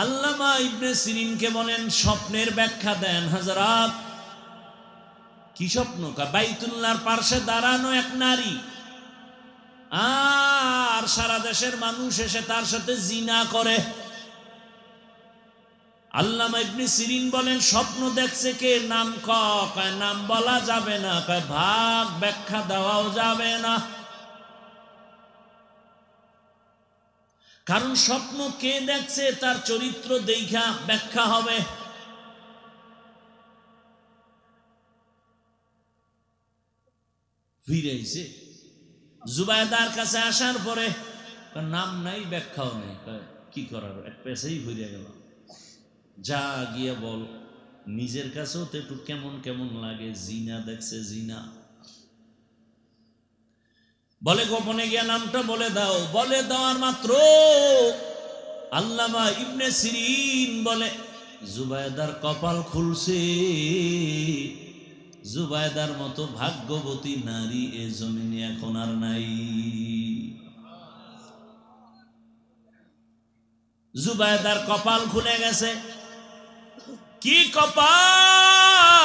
আল্লামা ইবনে সিরিনকে বলেন স্বপ্নের ব্যাখ্যা দেন। হযরত কি স্বপ্ন? বাইতুল্লাহর পাশে দাঁড়ানো এক নারী, আর সারা দেশের মানুষ এসে তার সাথে জিনা করে। আল্লামা ইবনে সিরিন বলেন স্বপ্ন দেখছে কে? নাম কয় নাম বলা যাবে না, কয় ভাগ ব্যাখ্যা দেওয়াও যাবে না। কারণ স্বপ্ন কে দেখছে তার চরিত্র দেখা ব্যাখ্যা হবে। ফিরেছে। জুবায়দার কাছে আসার পরে নাম নাই, ব্যাখ্যাও নেই, কি করার, এক পেছেই ফিরে গেল। যা গিয়ে বল, নিজের কাছেও তো একটু কেমন কেমন লাগে, জিনা দেখছে, জিনা। বলে গোপনে গিয়া নামটা বলে দাও। বলে দেওয়ার মাত্র আল্লামা ইবনে সিরিন বলে জুবায়দার কপাল খুলছে। জুবায়দার মতো ভাগ্যবতী নারী এ জমিনে এখন আর নাই। জুবায়দার কপাল খুলে গেছে। কি কপাল!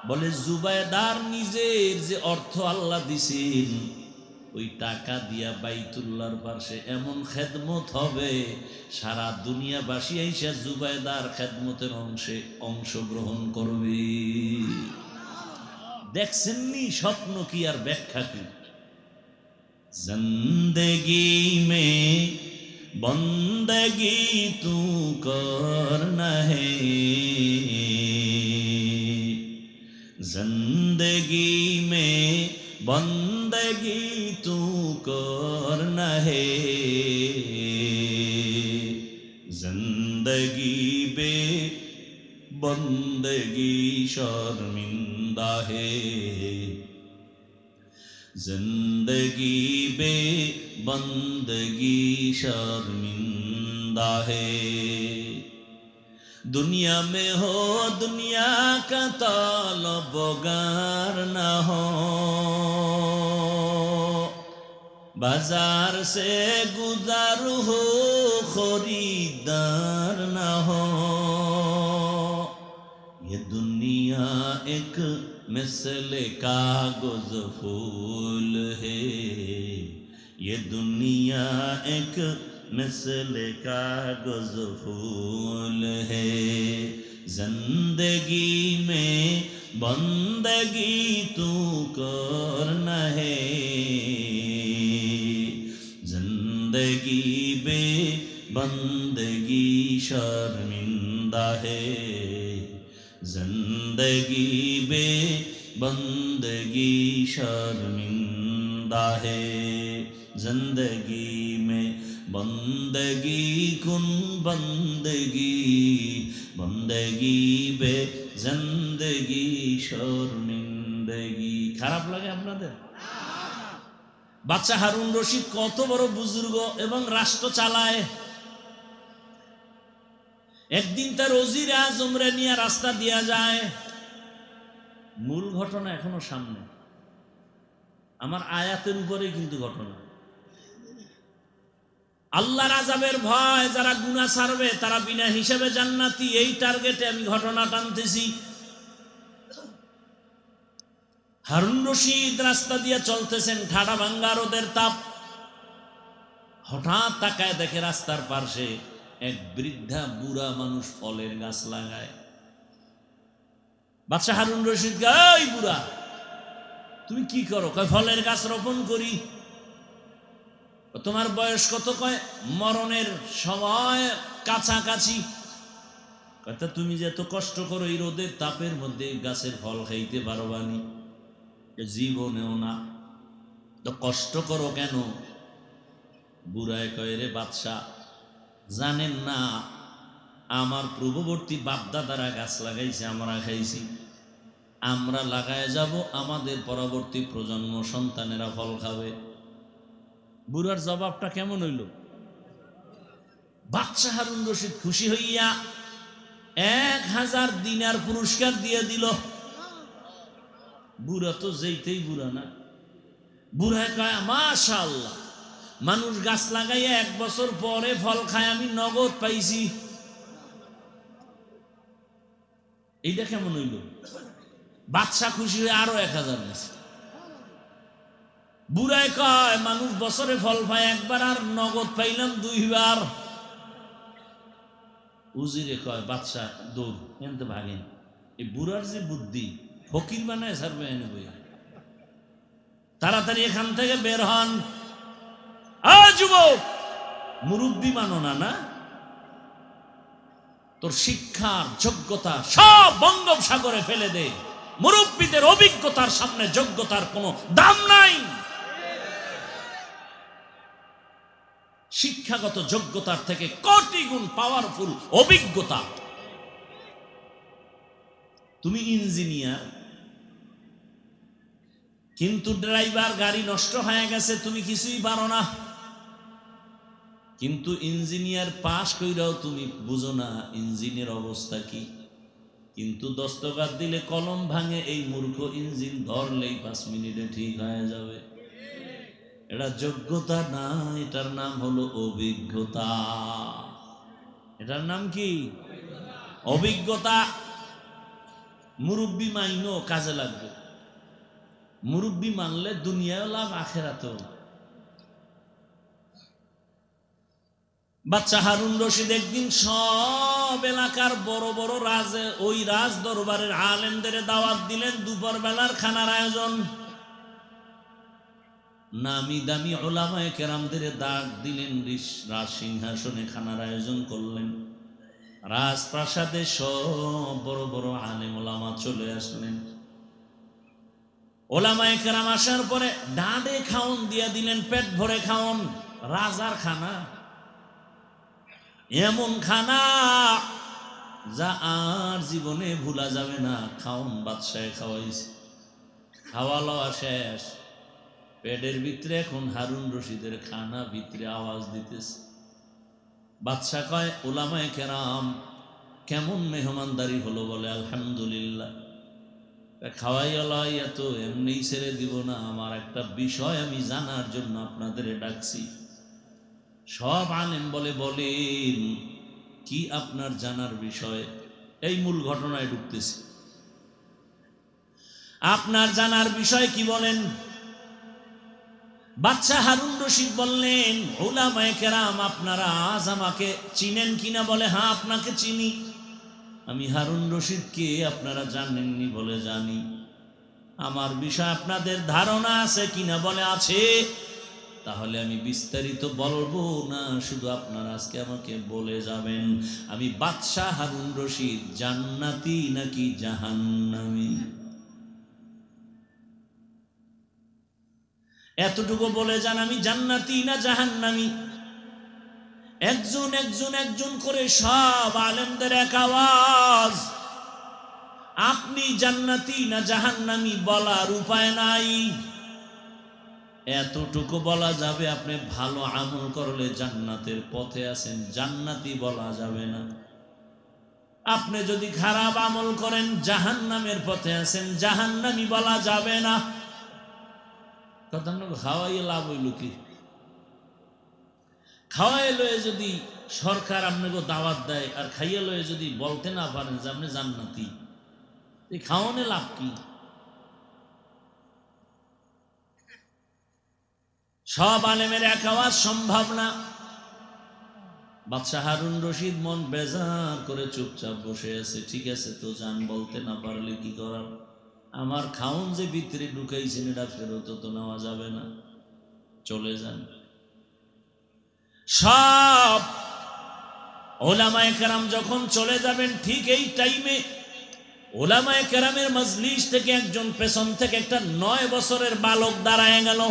বলে জুবায়দার নিজের যে অর্থ আল্লাহ দিছেন, ওই টাকা দিয়া বাইতুল্লাহর পাশে এমন খেদমত হবে, সারা দুনিয়াবাসী আইসা জুবায়দার খেদমতের অংশগ্রহণ করবে। দেখছেননি স্বপ্ন কি আর ব্যাখ্যা কি? জিন্দেগি মে বন্দগি তু করনা হে, जिंदगी में बंदगी तू करना है, जिंदगी बे बंदगी शर्मिंदा है, जिंदगी बे बंदगी शर्मिंदा है। दुनिया में हो दुनिया का तलबगार न हो, बाजार से गुजार हो खरीदार न हो। ये दुनिया एक मिसले कागज फूल है, ये दुनिया एक मिसले कागज फूल है, जिंदगी में बंदगी तू करना है, जिंदगी बे बंदगी शर्मिंदा है, जिंदगी बे बंदगी शर्मिंदा है, जिंदगी में बंदगी कुन बंदगी, बंदगी बे जिंदगी शर्मिंदगी। খারাপ লাগে আপনাদের? বাচ্চা হারুন রশিদ কত বড় বুজুর্গ এবং রাষ্ট্র চালায়। একদিন তার ওজির আজমরে নিয়ে রাস্তা দিয়া যায়। মূল ঘটনা এখনো সামনে, আমার আয়াতের উপরে কিন্তু ঘটনা। আল্লাহর আযাবের ভয়, যারা গুনাহ ছাড়বে তারা বিনা হিসাবে জান্নাতি, এই টার্গেটে আমি ঘটনা টানতেছি। হারুন রশিদ রাস্তা দিয়ে চলতেছেন, ঠাডা ভাঙ্গা রোদের তাপ। হঠাৎ তাকায় দেখে রাস্তার পাশে এক বৃদ্ধা বুড়া মানুষ ফলের গাছ লাগায়। বাদশা হারুন রশিদ গায়, বুড়া তুমি কি করো? কয় ফলের গাছ রোপণ করি। তোমার বয়স কত? কয় মরণের সময় কাছাকাছি। কথা তুমি যে এত কষ্ট করো এই রোদের তাপের মধ্যে গাছের ফল খাইতে পারবানি? জীবনেও না। তো কষ্ট করো কেন? বুড়ায় কয়, রে বাদশা, জানেন না আমার পূর্ববর্তী বাপদাদারা গাছ লাগাইছে, আমরা খাইছি, আমরা লাগায় যাব, আমাদের পরবর্তী প্রজন্ম সন্তানেরা ফল খাবে। বুড়ার জবাবটা কেমন হইল? বাদশা হারুন রশিদ খুশি হইয়া 1000 দিনার পুরস্কার দিয়ে দিল। বুড়া তো যেইতেই বুড়া না। বুড়া কয়, মাশাআল্লাহ, মানুষ গাছ লাগাইয়া 1 বছর পরে ফল খায়, আমি নগদ পাইছি। এইটা কেমন হইল? বাদশা খুশি হয়ে আরো 1000 দিছে। বুড়ায় কয়, মানুষ বছরে ফল পায় একবার, আর নগদ পাইলাম 2 বার। উজিরে কয়, বাদশা দৌড় এনতে ভাগেন। এই বুড়ার যে বুদ্ধি, ফকির বানায় ছাড়বে এনে বইয়া। তাড়াতাড়ি এখান থেকে বের হন। যুবক, মুরব্বী মানো না? না, তোর শিক্ষার যোগ্যতা সব বঙ্গোপসাগরে ফেলে দে, মুরব্বীদের অভিজ্ঞতার সামনে যোগ্যতার কোনো দাম নাই। শিক্ষাগত যোগ্যতার থেকে কোটি গুণ পাওয়ারফুল অভিজ্ঞতা। তুমি ইঞ্জিনিয়ার, কিন্তু ড্রাইভার গাড়ি নষ্ট হয়ে গেছে, তুমি কিছুই পারো না। কিন্তু ইঞ্জিনিয়ার পাশ কইরাও তুমি বুঝো না ইঞ্জিনের অবস্থা কি। কিন্তু দস্তখত দিলে কলম ভাঙে, এই মূর্খ ইঞ্জিন ধরলেই 5 মিনিটে ঠিক হয়ে যাবে। এটা যোগ্যতা না, এটার নাম হলো অভিজ্ঞতা। এটার নাম কি? অভিজ্ঞতা। মুরব্বি মাইনো কাজে লাগবে। মুরব্বি মানলে দুনিয়াও লাভ, আখেরাতেও লাভ। বাচ্চা হারুন রশিদ একদিন সব এলাকার বড় বড় ওই রাজ দরবারের আলেমদের দাওয়াত দিলেন। দুপুর বেলার খানার আয়োজন, নামি দামি ওলামায়ে কেরামদের ডাক দিলেন, রাজ সিংহাসনে খানার আয়োজন করলেন। রাজপ্রাসাদে সব বড় বড় আলেম ওলামা চলে আসলেন। ওলামায়ে কেরাম আসার পরে ডাঁডে খাওন দিয়া দিলেন, পেট ভরে খাওন। রাজার খানা, এমন খানা যা আর জীবনে ভুলা যাবে না। খাওন বাদশাহে খাওয়াইছে, খাওয়া লওয়া শেষ। পেটের ভিতরে এখন হারুন রশিদের খানা ভিতরে আওয়াজ দিতেছে। বাদশাহ কয়, ওলামায়ে কেরাম কেমন মেহমানদারি হলো? বলে আলহামদুলিল্লাহ। খাওয়াইয়া লওয়াইয়া তো এমনি ছেড়ে দিব না, আমার একটা বিষয় আমি জানার জন্য আপনাদের ডাকছি। সব আলেম বলে, বলেন কি আপনার জানার বিষয়? এই মূল ঘটনায় ঢুকতেছি। আপনার জানার বিষয় কি বলেন? বাদশাহ হারুন রশিদ বললেন, উলামায়ে কেরাম আপনারা আজ আমাকে চিনেন কিনা? বলে হ্যাঁ, আপনাকে চিনি। আমি হারুন রশিদকে আপনারা জানেননি? বলে জানি। আমার বিষয় আপনাদের ধারণা আছে কিনা? বলে আছে। তাহলে আমি বিস্তারিত বলবো না, শুধু আপনারা আজকে আমাকে বলে যাবেন আমি বাদশাহ হারুন রশিদ জান্নাতি নাকি জাহান্নামী। এতটুকু বলে যান আমি জান্নাতি না জাহান্নামী। একজন একজন একজন করে সব আলেমদের এক আওয়াজ, আপনি জান্নাতি না জাহান্নামী বলার উপায় নাই। এতটুকু বলা যাবে, আপনি ভালো আমল করলে জান্নাতের পথে আছেন, জান্নাতি বলা যাবে না। আপনি যদি খারাপ আমল করেন জাহান্নামের পথে আছেন, জাহান্নামী বলা যাবে না। কথা খাওয়াইয়ে লাভ হইল কি? খাওয়াই লয়ে যদি সরকার আপনাকে দাওয়াত দেয় আর খাইয়ে লয়ে যদি বলতে না পারেন যে আপনি জান্নাতি, এই খাওয়ানে লাভ কি? সব আলেমের এক আওয়াজ সম্ভব না। বাদশাহ হারুন রশিদ মন বেজার করে চুপচাপ বসে আছে। ঠিক আছে, তো জান, বলতে না পারলে কি করার? আমার খাওন যে ভিতরে ঢুকাইছেন এটা ফেরত তো নেওয়া যাবে না, চলে যান। সব ওলামায়ে কেরাম যখন চলে যাবেন, ঠিক এই টাইমে ওলামায়ে কেরামের মজলিস থেকে একজন পেছন থেকে একটা 9 বছরের বালক দাঁড়ায় গেল।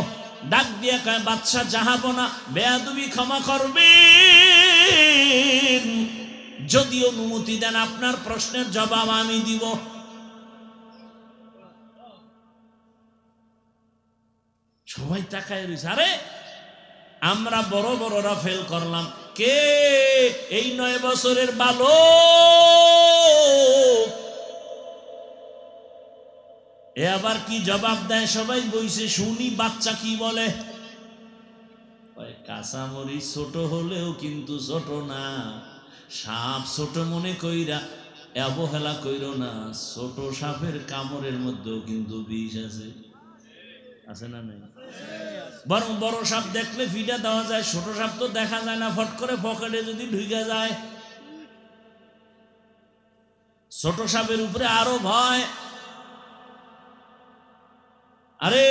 ডাক দিয়ে কয়, বাদশাহ জাহাপনা, বেয়াদবি ক্ষমা করবেন, যদি অনুমতি দেন আপনার প্রশ্নের জবাব আমি দিব। সবাই তাকায় রয়েছে। আরে আমরা বড় বড়রা ফেল করলাম, কে এই 9 বছরের বালক? এ আবার কি জবাব দেয়? সবাই বইছে শুনি, বাচ্চা কি বলে? কাঁচামরিচ ছোট হলেও কিন্তু ছোট না, সাপ ছোট মনে কইরা অবহেলা কইরো না, ছোট সাপের কামড়ের মধ্যেও কিন্তু বিষ আছে। আছে না নাই? বরং বড় সাপ দেখলে ফিটা দেওয়া যায়, ছোট সাপ তো দেখা যায় না, ফট করে পকেটে যদি ঢুকে যায়। ছোট সাপের উপরে আরো ভয়। আরে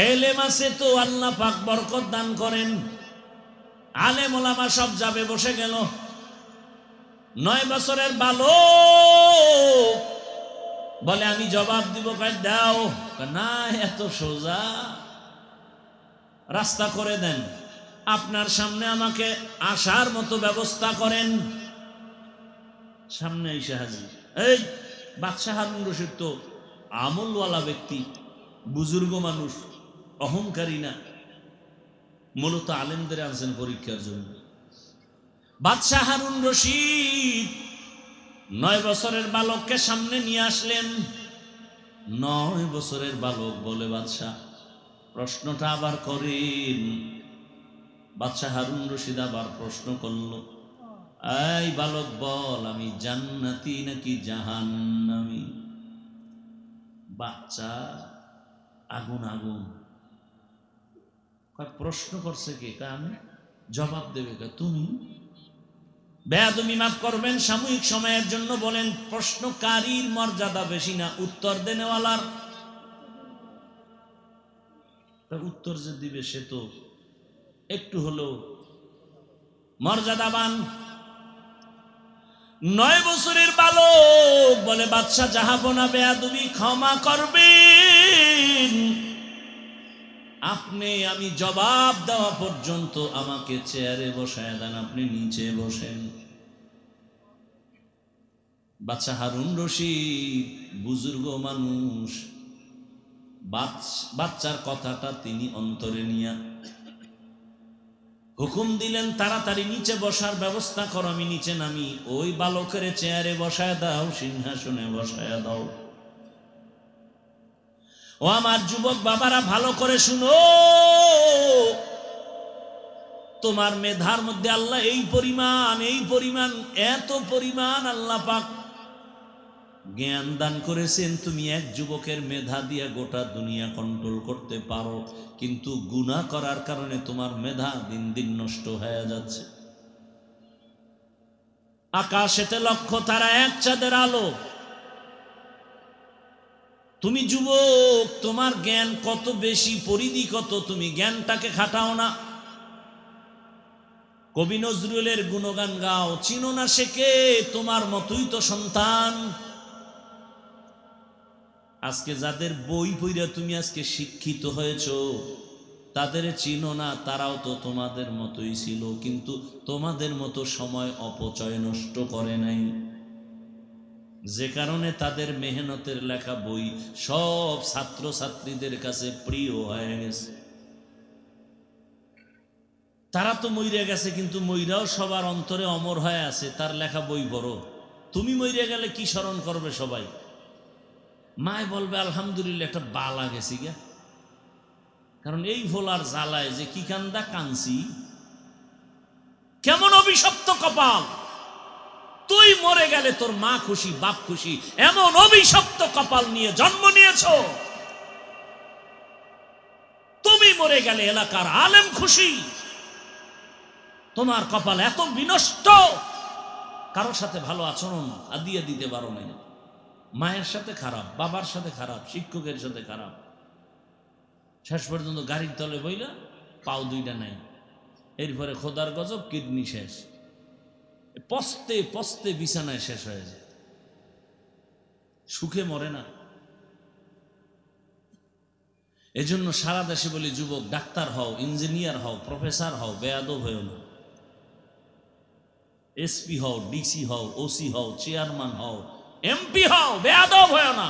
এলেম আছে তো আল্লাহ পাক বরকত দান করেন। আলেম ওলামা সব যাবে, বসে গেল। 9 বছরের বালক বলে আমি জবাব দিব, দাও। না, এত সোজা? রাস্তা করে দেন, আপনার সামনে আমাকে আসার মতো ব্যবস্থা করেন। সামনে এসে হাজির। এই বাদশাহ হারুন রশিদ তো আমলওয়ালা ব্যক্তি, বুজুর্গ মানুষ, অহংকারী না, মূলত আলেমদের আনছেন পরীক্ষার জন্য। বাদশাহ হারুন রশিদ 9 বছরের বালককে সামনে নিয়ে আসলেন। 9 বছরের বালক বলে, বাদশাহ প্রশ্নটা আবার করেন। বাদশাহ হারুন রশিদ আবার প্রশ্ন করল, এই বালক বল, আমি জান্নাতি নাকি জাহান্নামী? বাচ্চা আগুন আগুন। প্রশ্ন করছে কে? আমি। জবাব দেবে কে? তুমি। বেয়াদবি মাফ করবেন, সাময়িক সময়ের জন্য বলেন, প্রশ্নকারীর মর্যাদা বেশি না উত্তর দেনেওয়ালার? উত্তর যে দিবে সে তো একটু হলেও মর্যাদাবান। 9 বছরের বালক বলে, বাদশাহ জাহাপনা বেয়াদবি ক্ষমা করবেন, আপনি আমি জবাব দেওয়া পর্যন্ত আমাকে চেয়ারে বসায় দেন, আপনি নিচে বসেন। বাদশাহ হারুন রশিদ বুজুর্গ মানুষ, বাচ্চার কথাটা তিনি অন্তরে নিয়া হুকুম দিলেন, তাড়াতাড়ি নিচে বসার ব্যবস্থা করো, আমি নিচে নামি। ওই বালকের চেয়ারে বসায় দাও, সিংহাসনে বসায় দাও। ও আমার যুবক বাবারা, ভালো করে শুনো, তোমার মেধার মধ্যে আল্লাহ এই পরিমাণ এত পরিমাণ আল্লাহ পাক জ্ঞান দান করেছেন, তুমি এক যুবকের মেধা দিয়ে গোটা দুনিয়া কন্ট্রোল করতে পারো, কিন্তু গুনাহ করার কারণে তোমার মেধা দিন দিন নষ্ট হয়ে যাচ্ছে। আকাশেতে লক্ষ তারা, এক চাঁদের আলো। তুমি যুবক, তোমার জ্ঞান কত বেশি, পরিধি কত, তুমি জ্ঞানটাকে খাটাও না। কবি নজরুলের গুণগান গাও, চিনো না সে কে, তোমার মতোই তো সন্তান। আজকে যাদের বই পড়া তুমি আজকে শিক্ষিত হয়েছো, তাদের চিনো না, তারাও তো তোমাদের মতোই ছিল, কিন্তু তোমাদের মতো সময় অপচয় নষ্ট করে নাই, যে কারণে তাদের মেহনতের লেখা বই সব ছাত্র ছাত্রীদের কাছে প্রিয় হয়ে গেছে। তারা তো মইরা গেছে, কিন্তু মইরাও সবার অন্তরে অমর হয়ে আছে, তার লেখা বই পড়ো। তুমি মইরা গেলে কি স্মরণ করবে সবাই? মায় বলবে আলহামদুলিল্লাহ একটা বালা গেছি গা, কারণ এই ভোলার জ্বালায় যে কি কান্দা কানছি, কেমন অভিশপ্ত কপাল। তুই মরে গেলে তোর মা খুশি, বাপ খুশি, এমন অভিশপ্ত কপাল নিয়ে জন্ম নিয়েছ। তুমি মরে গেলে এলাকার আলেম খুশি, তোমার কপাল এত বিনষ্ট, কারোর সাথে ভালো আচরণ আদিয়া দিতে পারো না। মায়ের সাথে খারাপ, বাবার সাথে খারাপ, শিক্ষকের সাথে খারাপ, শেষ পর্যন্ত গাড়ির তলে বইলা পাও দুইটা নাই, এরপরে খোদার গজব, কিডনি শেষ, পস্তে পস্তে বিছানায় শেষ হয়ে যায়, সুখে মরে না। এজন্য সারা দেশে বলি, যুবক ডাক্তার হও, ইঞ্জিনিয়ার হও, প্রফেসর হও, বেয়াদব হও না। এসপি হও, ডিসি হও, ওসি হও, চেয়ারম্যান হও, এমপি হও, বেয়াদব হও না।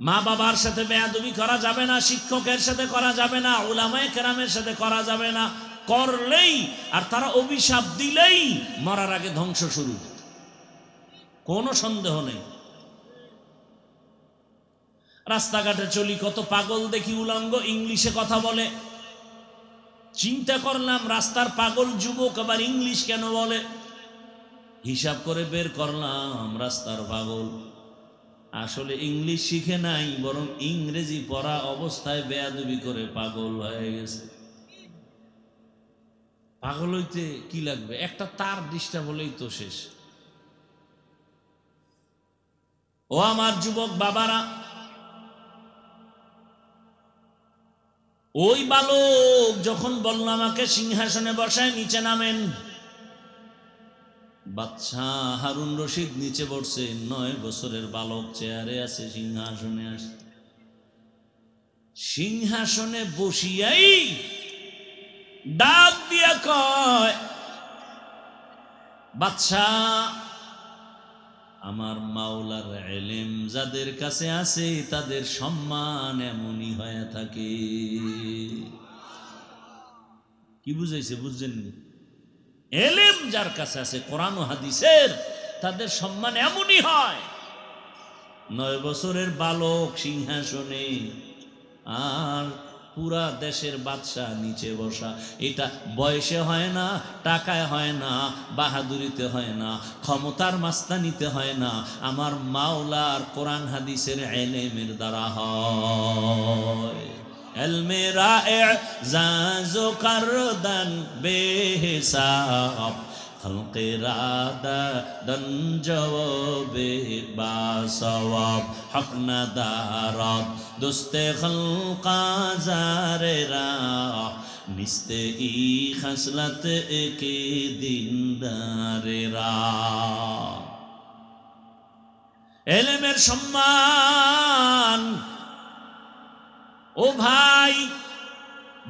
মা বাবার সাথে বেয়াদবি করা যাবে না, শিক্ষকের সাথে করা যাবে না, উলামায়ে কেরামের সাথে করা যাবে না। করলেই আর তারা অভিশাপ দিলেই মরার আগে ধ্বংস শুরু, কোনো সন্দেহ নেই। রাস্তাঘাটে চলি, কত পাগল দেখি উলঙ্গ, ইংলিশে কথা বলে। চিন্তা করলাম, রাস্তার পাগল যুবক আবার ইংলিশ কেন বলে? হিসাব করে বের করলাম, রাস্তার পাগল আসলে ইংলিশ শিখে নাই, বরং ইংরেজি পড়া অবস্থায় বেয়াদবি করে পাগল হয়ে গেছে। পাগল হইতে কি লাগবে? একটা তার ডিস্টার্ব হলেই তো শেষ। ও আমার যুবক বাবারা, ওই বালক যখন বলল আমাকে সিংহাসনে বসায় নিচে নামেন, বাদশা হারুন রশিদ নিচে বসছে, 9 বছরের বালক চেয়ারে আছে, সিংহাসনে আসে। সিংহাসনে বসিয়াই ডাক দিয়া কয়, বাদশা, আমার মাওলার ইলম যাদের কাছে আছে তাদের সম্মান এমনই হয়ে থাকে। কি বুঝাইছে? বুঝছেন? ইলম যার কাছে আছে কোরআন ও হাদিসের, তাদের সম্মান এমনই হয়। 9 বছরের বালক সিংহাসনে, আর পুরা দেশের বাদশাহ নিচে বসা। এটা বয়সে হয় না, টাকায় হয় না, বাহাদুরিতে হয় না, ক্ষমতার মাস্তানিতে হয় না, আমার মাওলার কোরআন হাদিসের ইলমের দ্বারা হয়। ইলমে রা'ইজাজ কারদান বেহিসাব, খলকে রাদা দন জওয়াবে বাসওয়াব, হক না দারাত দুস্তে খলকা জারেরা, নিস্তে ই খসলত কে দিনদারেরা। ইলমের সম্মান, ও ভাই,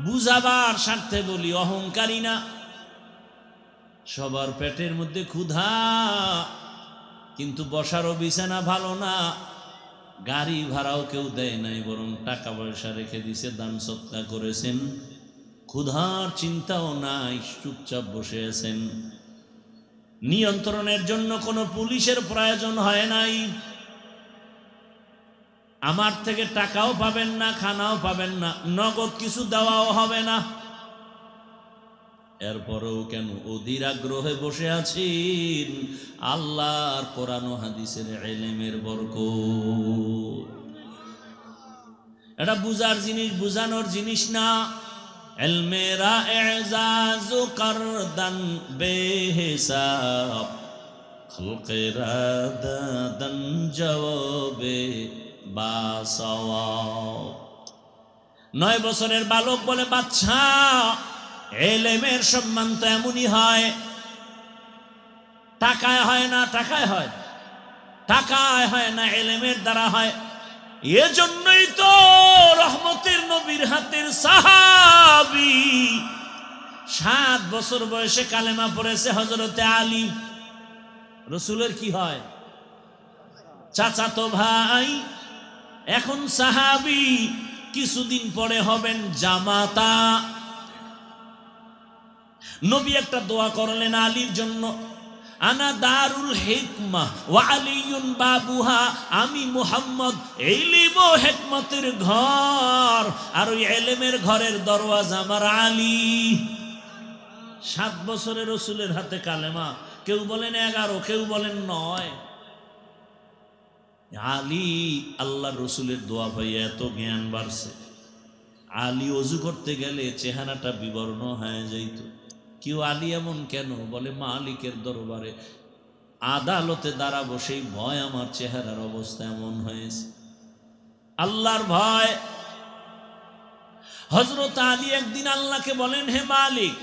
বুঝাবার স্বার্থে বলি, অহংকারী না। সবার পেটের মধ্যে ক্ষুধা, কিন্তু বসারও বিছানা ভালো না, গাড়ি ভাড়াও কেউ দেয় নাই, বরং টাকা পয়সা রেখে দিছে, দান সৎকা করেছেন, ক্ষুধার চিন্তাও নাই, চুপচাপ বসে আছেন। নিয়ন্ত্রণের জন্য কোনো পুলিশের প্রয়োজন হয় নাই। আমার থেকে টাকাও পাবেন না, খানাও পাবেন না, নগদ কিছু দেওয়াও হবে না। এরপরেও কেন অধীর আগ্রহে বসে আছেন? আল্লাহর কোরআন ও হাদিসের ইলমের বরকত। এটা বুঝার জিনিস, বুঝানোর জিনিস না। ইলমে রা'ইজাজ কারদান বেহিসাব, খলকে রাদান জওয়াবে বাসওয়াব। 9 বছরের বালক বলে, বাদশা, ইলমের সম্মান তো এমনই হয়, টাকায় হয় না, টাকায় হয়, টাকায় হয় না, ইলমের দ্বারা হয়। এজন্যই তো রহমতের নবীর হাতের সাহাবী 7 বছর বয়সে কালেমা পড়েছে হযরতে আলী। রাসূলের কি হয়? চাচাতো ভাই, এখন সাহাবী, কিছুদিন পরে হবেন জামাতা। নবী একটা দোয়া করলেন আলীর জন্য, আনা দারুল হিকমা ওয়া আলিয়ুন বাবুহা, আমি মুহাম্মদ ইলম ও হিকমতের ঘর, আর ওই ইলমের ঘরের দরওয়াজা আমার আলী। 7 বছরের রাসূলের হাতে কালেমা, কেউ বলেন 11, কেউ বলেন 9। আলী আল্লাহর রাসূলের দোয়া পাইয়া এত জ্ঞান বাড়ছে। আলী ওযু করতে গেলে চেহারাটা বিবর্ণ হয়ে যাইত। কেউ আলী এমন কেন? বলে মালিকের দরবারে আদালতে দাঁড়াবো, সেই ভয় আমার চেহারার অবস্থা এমন হয়েছে। আল্লাহর ভয়। হযরত আলী একদিন আল্লাহকে বলেন, হে মালিক,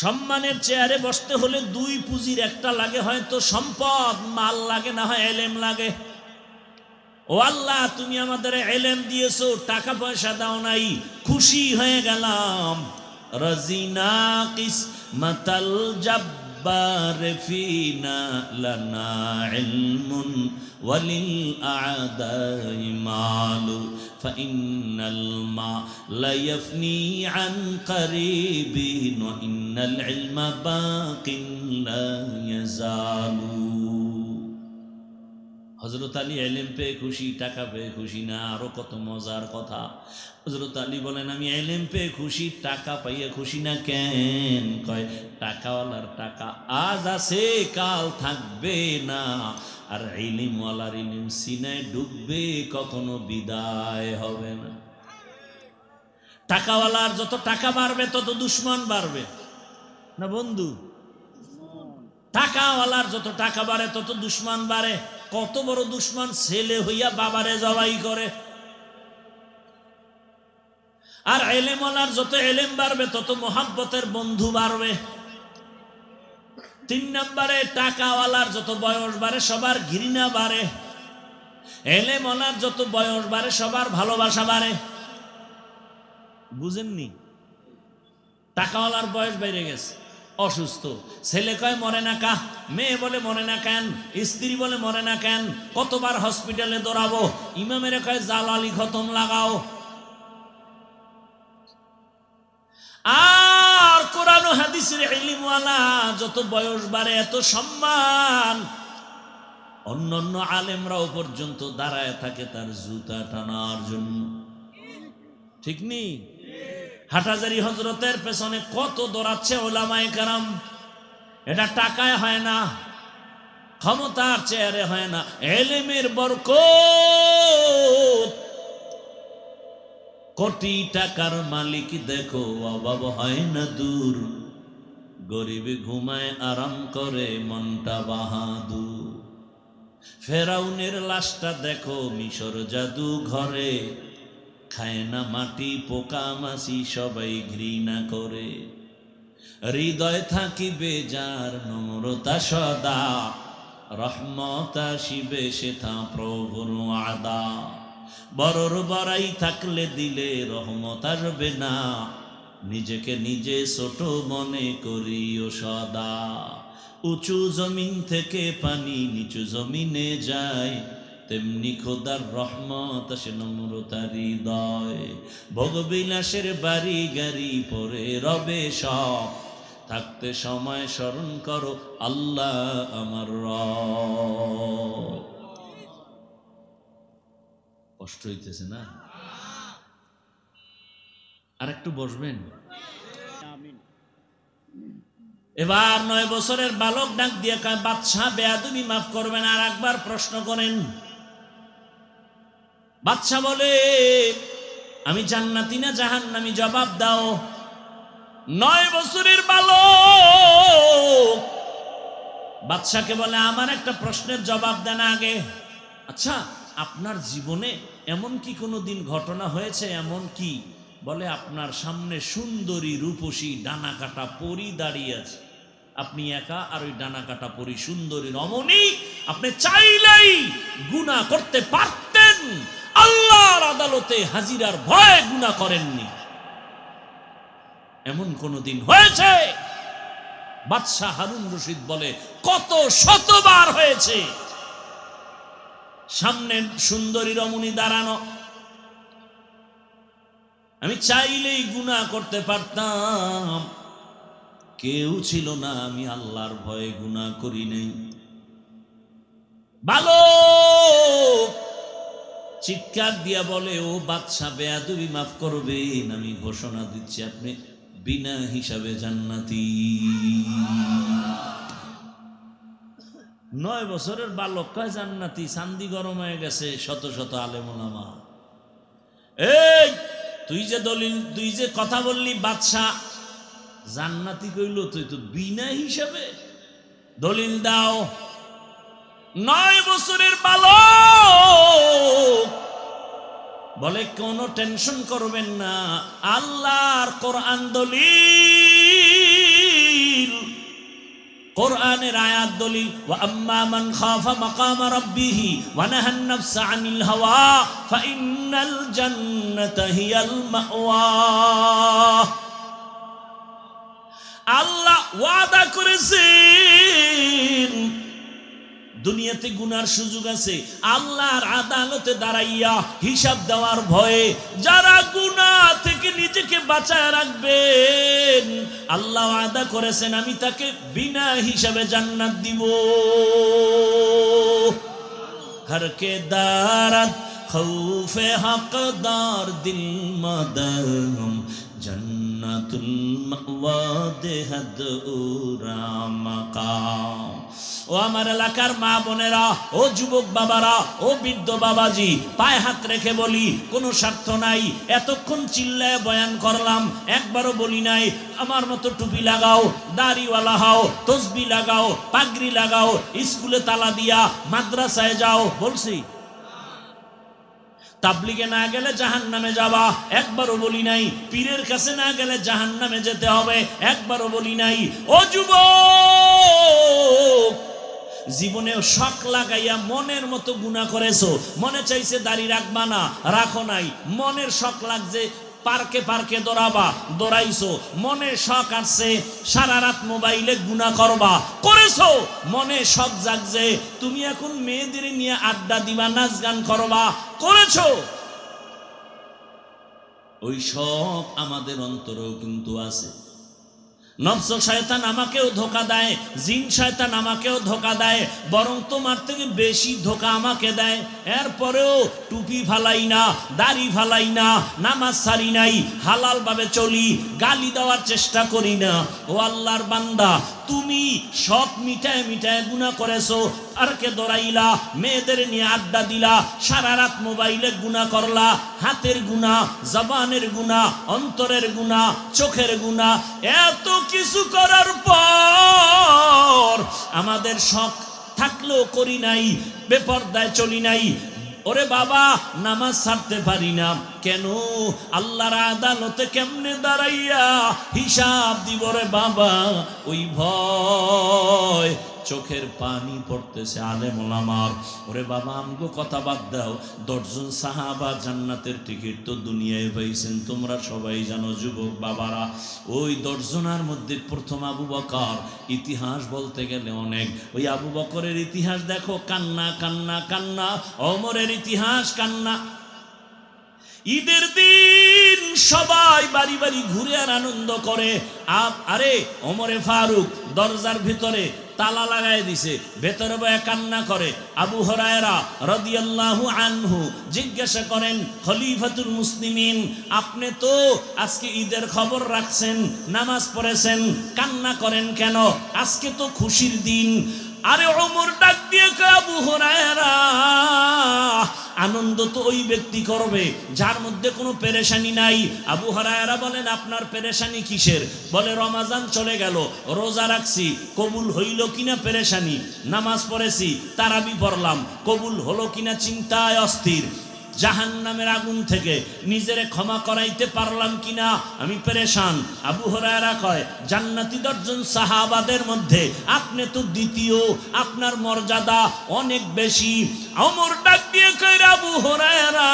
সম্মানের চেয়ারে বসতে হলে 2 পুঁজির একটা লাগে, হয়তো সম্পদ, মাল লাগে, না হয় ইলম লাগে। ও আল্লাহ, তুমি আমাদের ইলম দিয়েছো, টাকা পয়সা দাও নাই, খুশি হয়ে গেলাম। রাজিনা কিসমাতাল জাব্বার ফিনা লানা ইলমুন ওয়ালিল আ'দাই মালু ফাইন্নাল মা লা ইয়াফনি আন কারিবিন ওয়া ইন্নাল ইলমা বাকিন লা ইয়াজালু। হযরত আলী ইলম পেয়ে খুশি, টাকা পেয়ে খুশি না, আরো কত মজার কথা। হযরত আলী বলেন, আমি ইলম পেয়ে খুশি, টাকা পাইয়ে খুশি না। কেন? কয়, টাকাওয়ালার টাকা আজ আছে, কাল থাকবে না, আর ইলমওয়ালার ইলম সিনায় ডুববে, কখনো বিদায় হবে না। টাকাওয়ালার যত টাকা বাড়বে তত দুশ্মন বাড়বে না বন্ধু? টাকাওয়ালার যত টাকা বাড়ে তত দুশ্মন বাড়ে। কত বড় দুশ্মন, ছেলে হইয়া বাবারে জবাই করে। আর ইলমওয়ালার যত ইলম বাড়বে তত মোহাব্বতের বন্ধু বাড়বে। তিন নম্বরে টাকাওয়ালার যত বয়স বাড়ে সবার ঘৃণা বাড়ে, এলেমওয়ালার যত বয়স বাড়ে সবার ভালোবাসা বাড়ে। বুঝেননি? টাকাওয়ালার বয়স বেড়ে গেছে, অসুস্থ, ছেলে কয় মরে না কা, মেয়ে বলে মরে না কেন, স্ত্রী বলে মরে না কেন, কতবার হসপিটালে দৌড়াবো, ইমামের কয় জালালি খতম লাগাও। আর কোরআন ও হাদিসের ইলমওয়ালা যত বয়স বাড়ে এত সম্মান। অন্যান্য আলেমরাও পর্যন্ত দাঁড়ায় থাকে তার জুতা টানার জন্য, ঠিক নেই? হাটহাজারী হজরতের পেছনে কত দৌড়াচ্ছে ওলামায়ে কেরাম। এটা টাকায় হয় না, ক্ষমতার চেয়ারে হয় না, এলেমের বরকত। কোটি টাকার মালিক দেখো অভাব হয় না দূর, গরিব ঘুমায় আরাম করে মনটা বাহাদুর। ফেরাউনের লাশটা দেখো মিশর জাদু ঘরে, খায় না মাটি পোকা মাছি সবাই ঘৃণা করে। হৃদয় থাকিবে যার নম্রতা সদা, রহমত আসিবে সেথা প্রভুর আদা। বড়র বড়াই থাকলে দিলে রহমত আসবে না, নিজেকে নিজে ছোট মনে করিও সদা। উঁচু জমিন থেকে পানি নিচু জমিনে যায়, তেমনি খোদার রহমত আসে নম্রতার হৃদয়। ভোগবিলাসের বাড়ি গাড়ি পরে রবে সব, থাকতে সময় স্মরণ করো আল্লাহ আমার রব। কষ্ট হইতেছে না? আর একটু বসবেন। এবার 9 বছরের বালক ডাক দিয়ে কয়, বাদশাহ বেয়াদবি মাফ করবেন, আর একবার প্রশ্ন করেন। বাদশাহ বলে, আমি জান্নাতি না জাহান্নামী, জবাব দাও। 9 বছরের বালক বাদশাকে বলে, আমার একটা প্রশ্নের জবাব দেন আগে। আচ্ছা, আপনার জীবনে এমন কি কোনো দিন ঘটনা হয়েছে? এমন কি? বলে, আপনার সামনে সুন্দরী রূপসী ডানা কাটা পরী দাঁড়িয়ে আছে, আপনি একা, আর ওই ডানা কাটা পরী সুন্দরী রমণী, আপনি চাইলেই গুনাহ করতে পারতেন, আল্লাহর আদালতে হাজিরার ভয়ে গুনাহ করেননি, এমন কোন দিন হয়েছে? বাদশাহ হারুন রশিদ বলে, কত শতবার হয়েছে। সামনে সুন্দরী রমণী দাঁড়ানো, আমি চাইলেই গুনাহ করতে পারতাম, কেউ ছিল না, আমি আল্লাহর ভয়ে গুনাহ করি নাই। বালক চিৎকার দিয়া বলে, ও বাদশা বেয়াদবি মাফ করবেন, আমি ঘোষণা দিচ্ছি আপনি বিনা হিসাবে জান্নাতি। 9 বছরের বালক কয় জান্নাতি, চান্দি গরম হয়ে গেছে। শত শত আলেম ওলামা, এই তুই যে কথা বললি বাদশা জান্নাতি কইল, তুই তো বিনা হিসাবে দলিল দাও। 9 বছরের বালক বলে, কোনো টেনশন করবেন না, আল্লাহর কোরআন দলিল, কোরআনের আয়াত দলিল। ওয়া আম্মা মান খাফা মাকামা রাব্বিহি ওয়া নাহান নাফসা আনিল হাওয়া ফাইন্নাল জান্নাতা হিয়াল মাওয়া। আল্লাহ ওয়াদা করেছেন দুনিয়াতে গুনার সুযোগ আছে, আল্লাহর আদালতে দাঁড়াইয়া হিসাব দেওয়ার ভয়ে যারা গুনাহ থেকে নিজেকে বাঁচায় রাখবেন, আল্লাহ ওয়াদা করেছেন আমি তাকে বিনা হিসাবে জান্নাত দিব। হর কে দারাত খৌফে হকদার দিল মদম জান্নাতুল মাওয়া দেহাদ উরা মাকাম। ও আমার এলাকার মা বোনেরা, ও যুবক বাবারা, ও বৃদ্ধ বাবাজি, পায়ে হাত রেখে বলি, কোনো স্বার্থ নাই। এতক্ষণ চিল্লায় বয়ান করলাম, একবারও বলি নাই আমার মতো টুপি লাগাও, দাড়িওয়ালা হও, তসবি লাগাও, পাগড়ি লাগাও, স্কুলে তালা দিয়া মাদ্রাসায় যাও, বলছি? তাবলিগে না গেলে জাহান্নামে যাবা, একবারও বলি নাই। পীরের কাছে না গেলে জাহান্নামে যেতে হবে, একবারও বলি নাই। ও যুবক, জীবনেও শখ লাগাইয়া মনের মতো গুনাহ করেছো, মনে চাইছে দাড়ি রাখবা না, রাখো নাই। মনের শখ লাগছে পার্কে পার্কে দৌড়াবা, দৌড়াইছো। মনে শখ আসছে সারা রাত মোবাইলে গুনাহ করবা, করেছো। মনে শখ জাগছে তুমি এখন মেয়েদের নিয়ে আড্ডা দিবা, নাচ গান করবা, করেছো। ওই শখ আমাদের অন্তরেও কিন্তু আছে। নফস শয়তান আমাকেও ধোকা দেয়, জিন শয়তান আমাকেও ধোকা দেয়, বরং তোমার থেকে বেশি ধোকা আমাকে দেয়। এরপরেও টুপি ফালাই না, দাড়ি ফালাই না, নামাজ ছাড়ি নাই, হালাল ভাবে চলি, গালি দেওয়ার চেষ্টা করি না। ও আল্লাহর বান্দা, তুমি শখ মিটায় মিটায় গুনাহ করেছো, পার্কে দৌড়াইলা, মেয়েদের নিয়ে আড্ডা দিলা, সারা রাত মোবাইলে গুনাহ করলা, হাতের গুনাহ, জবানের গুনাহ, অন্তরের গুনাহ, চোখের গুনাহ। এত কিছু করার পর আমাদের শখ থাকলেও করি নাই, বেপরদায় চলি নাই। ওরে বাবা, নামাজ ছাড়তে পারি না কেন? আল্লাহর আদালতে কেমনে দাঁড়াইয়া হিসাব দিব রে বাবা, ওই ভয়। চোখের পানি পড়তেছে আলেম ওলামার। ওরে বাবা, আমগো কথা বাদ দাও, 10 জন সাহাবা জান্নাতের টিকিট তো দুনিয়ায় পাইছেন, তোমরা সবাই জানো যুবক বাবারা। ওই 10 জনের মধ্যে প্রথম আবু বকর। ইতিহাস বলতে গেলে অনেক, ওই আবু বকরের ইতিহাস দেখো, কান্না কান্না কান্না। ওমরের ইতিহাস কান্না। ঈদের দিন সবাই বাড়ি বাড়ি ঘুরে আর আনন্দ করে। আরে ওমরে ফারুক দরজার ভিতরে তালা লাগাই দিছে, ভেতরে বয়ে কান্না করে। আবু হুরায়রা রাদিয়াল্লাহু আনহু জিজ্ঞাসা করেন, খলিফাতুল মুসলিমিন, আপনি তো আজকে ঈদের খবর রাখছেন, নামাজ পড়েছেন, কান্না করেন কেন? আজকে তো খুশির দিন। আরে ওমর ডাক দিয়ে কয়, আবু হুরায়রা, আনন্দ তো ওই ব্যক্তি করবে যার মধ্যে কোনো পেরেশানি নাই। আবু হুরায়রা বলেন, আপনার পেরেশানি কিসের? বলে, রমাজান চলে গেল, রোজা রাখছি, কবুল হইল কিনা পেরেশানি, নামাজ পড়েছি, তারাবি পড়লাম, কবুল হলো কিনা চিন্তায় অস্থির, জাহান্নামের আগুন থেকে নিজেরে ক্ষমা করাইতে পারলাম কিনা আমি পেরেশান। আবু হুরায়রা কয়, জান্নাতি 10 জন সাহাবাদের মধ্যে আপনি তো দ্বিতীয়, আপনার মর্যাদা অনেক বেশি। ওমর ডাক দিয়ে কয়, আবু হুরায়রা,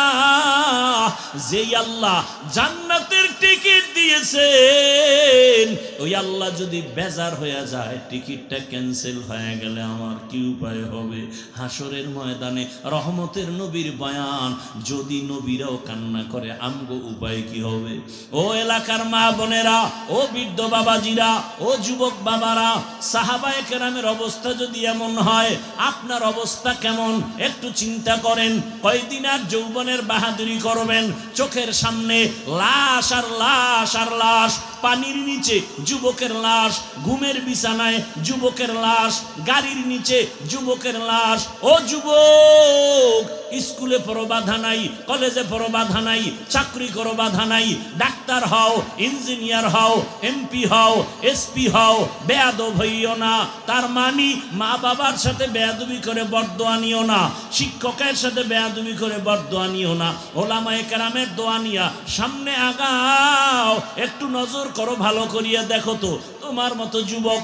যেই আল্লাহ জান্নাতের টিকিট দিয়েছেন, ওই আল্লাহ যদি বেজার হয়ে যায়, টিকিটটা ক্যান্সেল হয়ে গেলে আমার কি উপায় হবে? হাসরের ময়দানে রহমতের নবীর বয়ান, যদি নবীরাও কান্না করে, আমগো উপায় কি হবে? ও এলাকার মা বোনেরা, ও বৃদ্ধ বাবাজিরা, ও যুবক বাবারা, সাহাবায়ে কেরামের অবস্থা যদি এমন হয়, আপনার অবস্থা কেমন একটু চিন্তা করেন। কয়দিন আর যৌবনের বাহাদুরি করবেন? চোখের সামনে লাশ আর লাশ আর লাশ, পানির নিচে যুবকের লাশ, ঘুমের বিছানায় যুবকের লাশ, গাড়ির নিচে যুবকের লাশ। ও যুবক, স্কুলে পড়ো বাধা নাই, কলেজে পড়ো বাধা নাই, চাকরি করো বাধা নাই, ডাক্তার হও, ইঞ্জিনিয়ার হও, এমপি হও, এসপি হও, বেয়াদব হইও না। তার মানে মা বাবার সাথে বেয়াদবি করে বরদোয়া নিও না, শিক্ষকের সাথে বেয়াদবি করে বরদোয়া নিও না, ওলামায়ে কেরামের দোয়া নিয়া সামনে আগাও। একটু নজর করো, ভালো করিয়া দেখো তো, তোমার মতো যুবক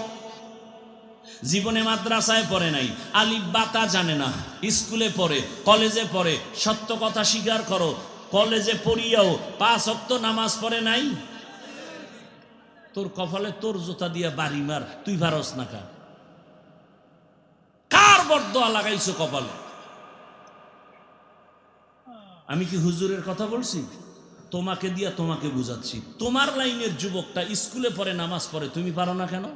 জীবনে মাদ্রাসায় পড়ে নাই, আলিফ বাতা জানে না, স্কুলে পড়ে, কলেজে পড়ে, সত্য কথা স্বীকার করো, কলেজে পড়িয়াও 5 ওয়াক্ত নামাজ পড়ে নাই। তোর কপালে তোর জুতা দিয়া বাড়ি মার, তুই পারস না। কার বরদোয়া লাগাইছো কপালে? আমি কি হুজুরের কথা বলছি? তোমাকে দিয়া তোমাকে বুঝাচ্ছি। তোমার লাইনের যুবকটা স্কুলে পড়ে, নামাজ পড়ে, তুমি পারো না কেন?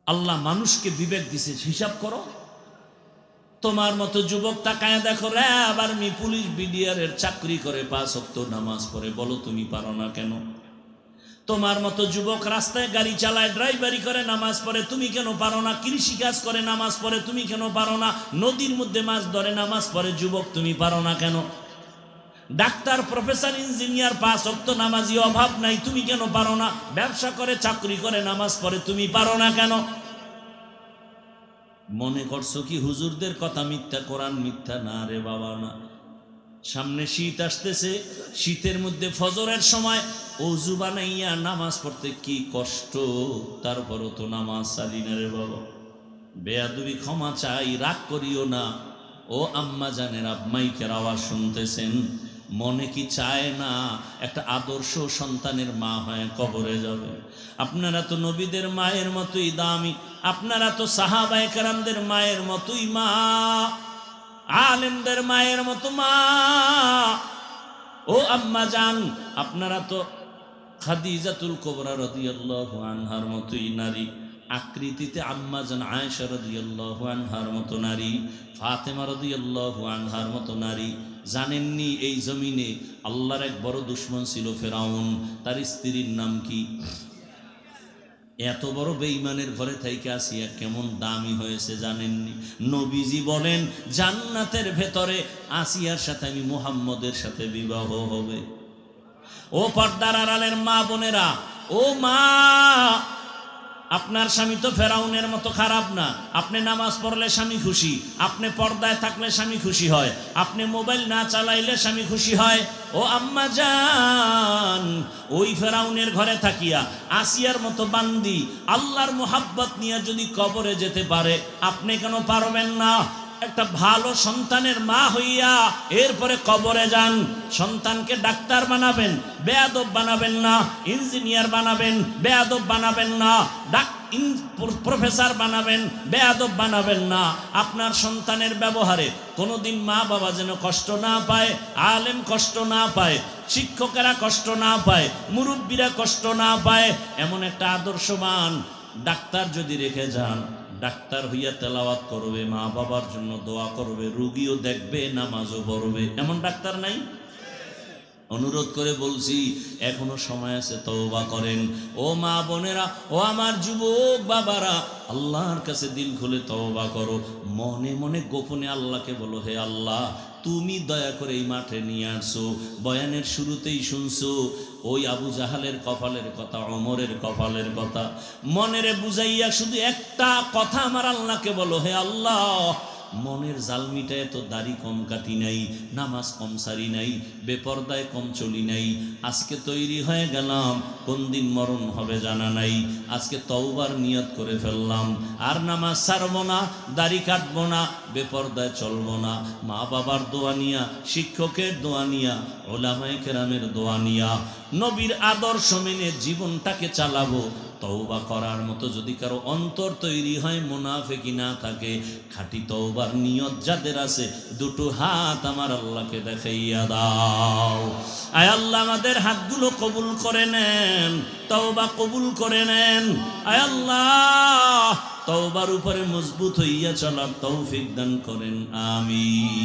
আল্লাহ মানুষকে বিবেক দিছে, হিসাব করো। তোমার মতো যুবক তাকায় দেখো, রে আবার পুলিশ বিডিআরের চাকরি করে, 5 ওয়াক্ত নামাজ পড়ে, বলো তুমি পারো না কেন? তোমার মতো যুবক রাস্তায় গাড়ি চালায়, ড্রাইভারি করে, নামাজ পড়ে, তুমি কেন পারো না? কৃষি কাজ করে, নামাজ পড়ে, তুমি কেন পারো না? নদীর মধ্যে মাছ ধরে, নামাজ পড়ে, যুবক তুমি পারো না কেন? ডাক্তার, প্রফেসর, ইঞ্জিনিয়ার, 5 ওয়াক্ত নামাজি, অভাব নাই, তুমি কেন পারো না? ব্যবসা করে, চাকরি করে, নামাজ পড়ে, তুমি পারো না কেন? মনে করছো কি হুজুরদের কথা মিথ্যা, কোরআন মিথ্যা? না রে বাবা না। সামনে শীত আসতেছে, শীতের মধ্যে ফজরের সময় অজু বানাইয়া নামাজ পড়তে কি কষ্ট, তারপরও তো নামাজ চালি না রে বাবা। বেয়াদবি, ক্ষমা চাই, রাগ করিও না। ও আম্মা জানের আব্মাইকের আওয়াজ শুনতেছেন, মনে কি চায় না একটা আদর্শ সন্তানের মা হয়ে কবরে যাবে? আপনারা তো নবীদের মায়ের মতোই দামি, আপনারা তো সাহাবায়ে কেরামদের মায়ের মতোই মা, আলেমদের মায়ের মতো মা। ও আম্মা জান, আপনারা তো খাদিজাতুল কুবরা রাদিয়াল্লাহু আনহার মতোই নারী, আকৃতিতে আম্মা জান আয়েশা রাদিয়াল্লাহু আনহার মতো নারী, ফাতেমা রাদিয়াল্লাহু আনহার মতো নারী। জানেননি এই জমিনে আল্লাহর এক বড় দুশমন ছিল ফেরাউন, তার স্ত্রীর নাম কি? এত বড় বেঈমানের ঘরে থাইকে আসিয়া কেমন দামি হয়েছে জানেননি? নবীজি বলেন জান্নাতের ভেতরে আসিয়ার সাথে আমি মুহাম্মদের সাথে বিবাহ হবে। ও পর্দার আড়ালের মা বোনেরা, ও মা, আপনার স্বামী তো ফেরাউনের মতো খারাপ না। আপনি নামাজ পড়লে স্বামী খুশি, আপনি পর্দায় থাকলে স্বামী খুশি হয়, আপনি মোবাইল না চালাইলে স্বামী খুশি হয়। ও আম্মা জান, ওই ফেরাউনের ঘরে থাকিয়া আসিয়ার মতো বান্দি আল্লাহর মোহাব্বত নিয়ে যদি কবরে যেতে পারে, আপনি কেন পারবেন না? একটা ভালো সন্তানের মা হইয়া এরপরে কবরে যান। সন্তানকে ডাক্তার বানাবেন, বেয়াদব বানাবেন না। ইঞ্জিনিয়ার বানাবেন, বেয়াদব বানাবেন না। প্রফেসর বানাবেন, বেয়াদব বানাবেন না। আপনার সন্তানের ব্যবহারে কোনোদিন মা বাবা যেন কষ্ট না পায়, আলেম কষ্ট না পায়, শিক্ষকেরা কষ্ট না পায়, মুরব্বীরা কষ্ট না পায়, এমন একটা আদর্শবান ডাক্তার যদি রেখে যান, ডাক্তার হইয়া তেলাওয়াত করবে, মা বাবার জন্য দোয়া করবে, রুগীও দেখবে, নামাজও পড়বে, এমন ডাক্তার নাই? অনুরোধ করে বলছি, এখনো সময় আছে, তওবা করেন। ও মা বোনেরা, ও আমার যুবক বাবারা, আল্লাহর কাছে দিল খুলে তওবা করো। মনে মনে গোপনে আল্লাহকে বলো, হে আল্লাহ, তুমি দয়া করে এই মাঠে নিয়ে আসছো। বয়ানের শুরুতেই শুনছো ওই আবু জাহালের কপালের কথা, ওমরের কপালের কথা। মনেরে বুঝাইয়া শুধু একটা কথা আমার আল্লাহকে বলো, হে আল্লাহ, মনের জাল মিটায় তো দাড়ি কম কাটি নাই, নামাজ কম সারি নাই, বেপরদায় কম চলি নাই। আজকে তৈরি হয়ে গেলাম, কোন দিন মরণ হবে জানা নাই। আজকে তওবার নিয়ত করে ফেললাম, আর নামাজ ছাড়বো না, দাড়ি কাটবো না, বেপরদায় চলবো না। মা বাবার দোয়া নিয়া, শিক্ষকের দোয়া নিয়া, ওলামায়ে কেরামের দোয়া নিয়া, নবীর আদর্শ মেনে জীবনটাকে চালাবো। তওবা করার মতো যদি কারো অন্তর তৈরি হয়, মুনাফিকি না থাকে, খাঁটি তওবার নিয়ত যাদের আছে, দুটো হাত আমার আল্লাহকে দেখাইয়া দাও। আয় আল্লাহ, আমাদের হাতগুলো কবুল করে নেন, তওবা কবুল করে নেন। আয় আল্লাহ, তওবার উপরে মজবুত হইয়া চলার তৌফিক দান করেন, আমিন।